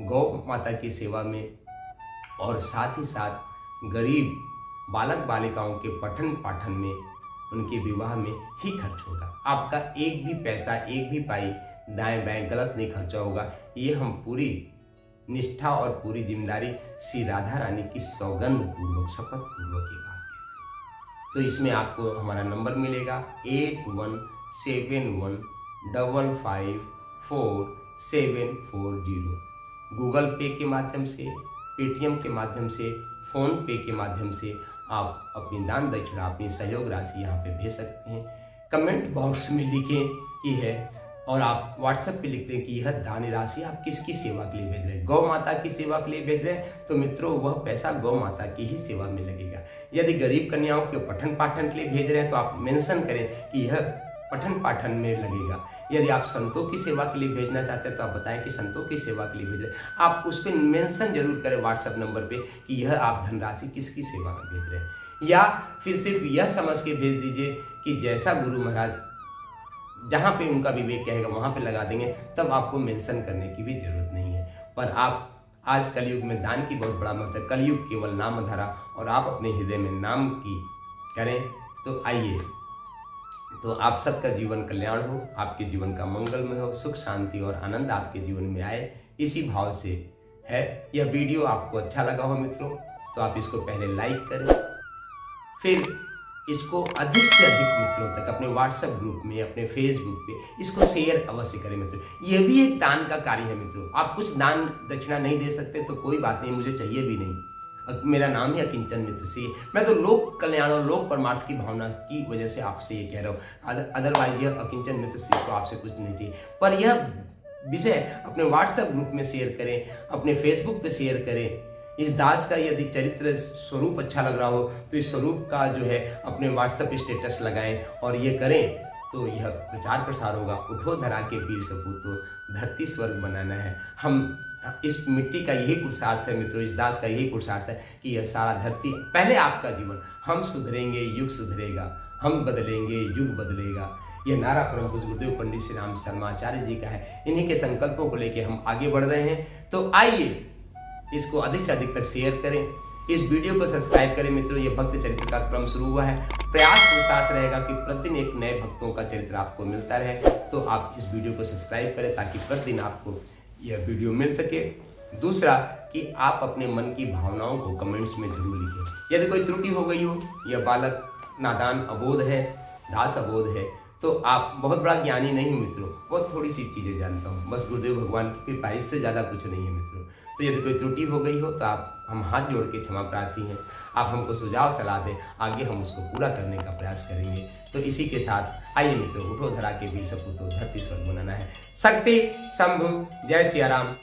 गौ माता की सेवा में और साथ ही साथ गरीब बालक बालिकाओं के पठन पाठन में, उनके विवाह में ही खर्च होगा। आपका एक भी पैसा, एक भी पाई दाएं बाएं गलत नहीं खर्चा होगा। ये हम पूरी निष्ठा और पूरी जिम्मेदारी श्री राधा रानी की सौगंध पूर्वक, शपथ पूर्वक की बात है। तो इसमें आपको हमारा नंबर मिलेगा 8171554740। गूगल पे के माध्यम से, पेटीएम के माध्यम से, फोन पे के माध्यम से आप अपनी दान दक्षिणा, अपनी सहयोग राशि यहाँ पे भेज सकते हैं। कमेंट बॉक्स में लिखें कि है, और आप व्हाट्सएप पे लिखते हैं कि यह दान राशि आप किसकी सेवा के लिए भेज रहे हैं। गौ माता की सेवा के लिए भेज रहे हैं तो मित्रों वह पैसा गौ माता की ही सेवा में लगेगा। यदि गरीब कन्याओं के पठन पाठन के लिए भेज रहे हैं तो आप मेंशन करें कि यह पठन पाठन में लगेगा। यदि आप संतों की सेवा के लिए भेजना चाहते हैं तो आप बताएं कि संतों की सेवा के लिए भेज रहे हैं। आप उस पर मेंशन जरूर करें व्हाट्सएप नंबर पे कि यह आप धनराशि किसकी सेवा में भेज रहे हैं, या फिर सिर्फ यह समझ के भेज दीजिए कि जैसा गुरु महाराज जहाँ पे उनका विवेक कहेगा वहाँ पे लगा देंगे, तब आपको मेंशन करने की भी जरूरत नहीं है। पर आप आज कलयुग में दान की बहुत बड़ा महत्व है। कलयुग केवल नाम धरा, और आप अपने हृदय में नाम की करें तो आइए, तो आप सबका जीवन कल्याण हो, आपके जीवन का मंगलमय हो, सुख शांति और आनंद आपके जीवन में आए, इसी भाव से है। यह वीडियो आपको अच्छा लगा हो मित्रों तो आप इसको पहले लाइक करें, फिर इसको अधिक से अधिक मित्रों तक अपने व्हाट्सएप ग्रुप में, अपने फेसबुक पे इसको शेयर अवश्य करें मित्रों। यह भी एक दान का कार्य है मित्रों। आप कुछ दान दक्षिणा नहीं दे सकते तो कोई बात नहीं, मुझे चाहिए भी नहीं। मेरा नाम ही अकिंचन मित्र से, मैं तो लोक कल्याण और लोक परमार्थ की भावना की वजह से आपसे ये कह रहा हूँ। अदरवाइज यह अकिंचन मित्र से तो आपसे कुछ नहीं चाहिए। पर यह विषय अपने व्हाट्सएप ग्रुप में शेयर करें, अपने फेसबुक पे शेयर करें। इस दास का यदि चरित्र स्वरूप अच्छा लग रहा हो तो इस स्वरूप का जो है अपने व्हाट्सएप स्टेटस लगाएं और ये करें तो यह प्रचार प्रसार होगा। उठो धरा के वीर सपूतो, धरती स्वर्ग बनाना है। हम इस मिट्टी का यही पुरुषार्थ है मित्रों, इस दास का यही पुरुषार्थ है कि यह सारा धरती, पहले आपका जीवन, हम सुधरेंगे युग सुधरेगा, हम बदलेंगे युग बदलेगा। यह नारा परम पूज्य गुरुदेव पंडित श्री राम शर्माचार्य जी का है। इन्हीं के संकल्पों को लेकर हम आगे बढ़ रहे हैं। तो आइए इसको अधिक से अधिक तक शेयर करें, इस वीडियो को सब्सक्राइब करें मित्रों। ये भक्त चरित्र का क्रम शुरू हुआ है। प्रयास पुरुषार्थ रहेगा कि प्रतिदिन एक नए भक्तों का चरित्र आपको मिलता रहे। तो आप इस वीडियो को सब्सक्राइब करें ताकि प्रतिदिन आपको यह वीडियो मिल सके। दूसरा कि आप अपने मन की भावनाओं को कमेंट्स में जरूर लिखें। यदि कोई त्रुटि हो गई हो, यह बालक नादान अबोध है, दास अबोध है, तो आप बहुत बड़ा ज्ञानी नहीं हो मित्रों, बहुत थोड़ी सी चीज़ें जानता हूँ, बस गुरुदेव भगवान की कृपा, इससे ज़्यादा कुछ नहीं है मित्रों। तो यदि कोई त्रुटि हो गई हो तो आप, हम हाथ जोड़ के क्षमा प्रार्थी हैं। आप हमको सुझाव सलाह दें, आगे हम उसको पूरा करने का प्रयास करेंगे। तो इसी के साथ आइए मित्रों, उठो धरा के वीर सपूतो, धरती स्वर्ग बनाना है। शक्ति शंभु, जय सिया राम।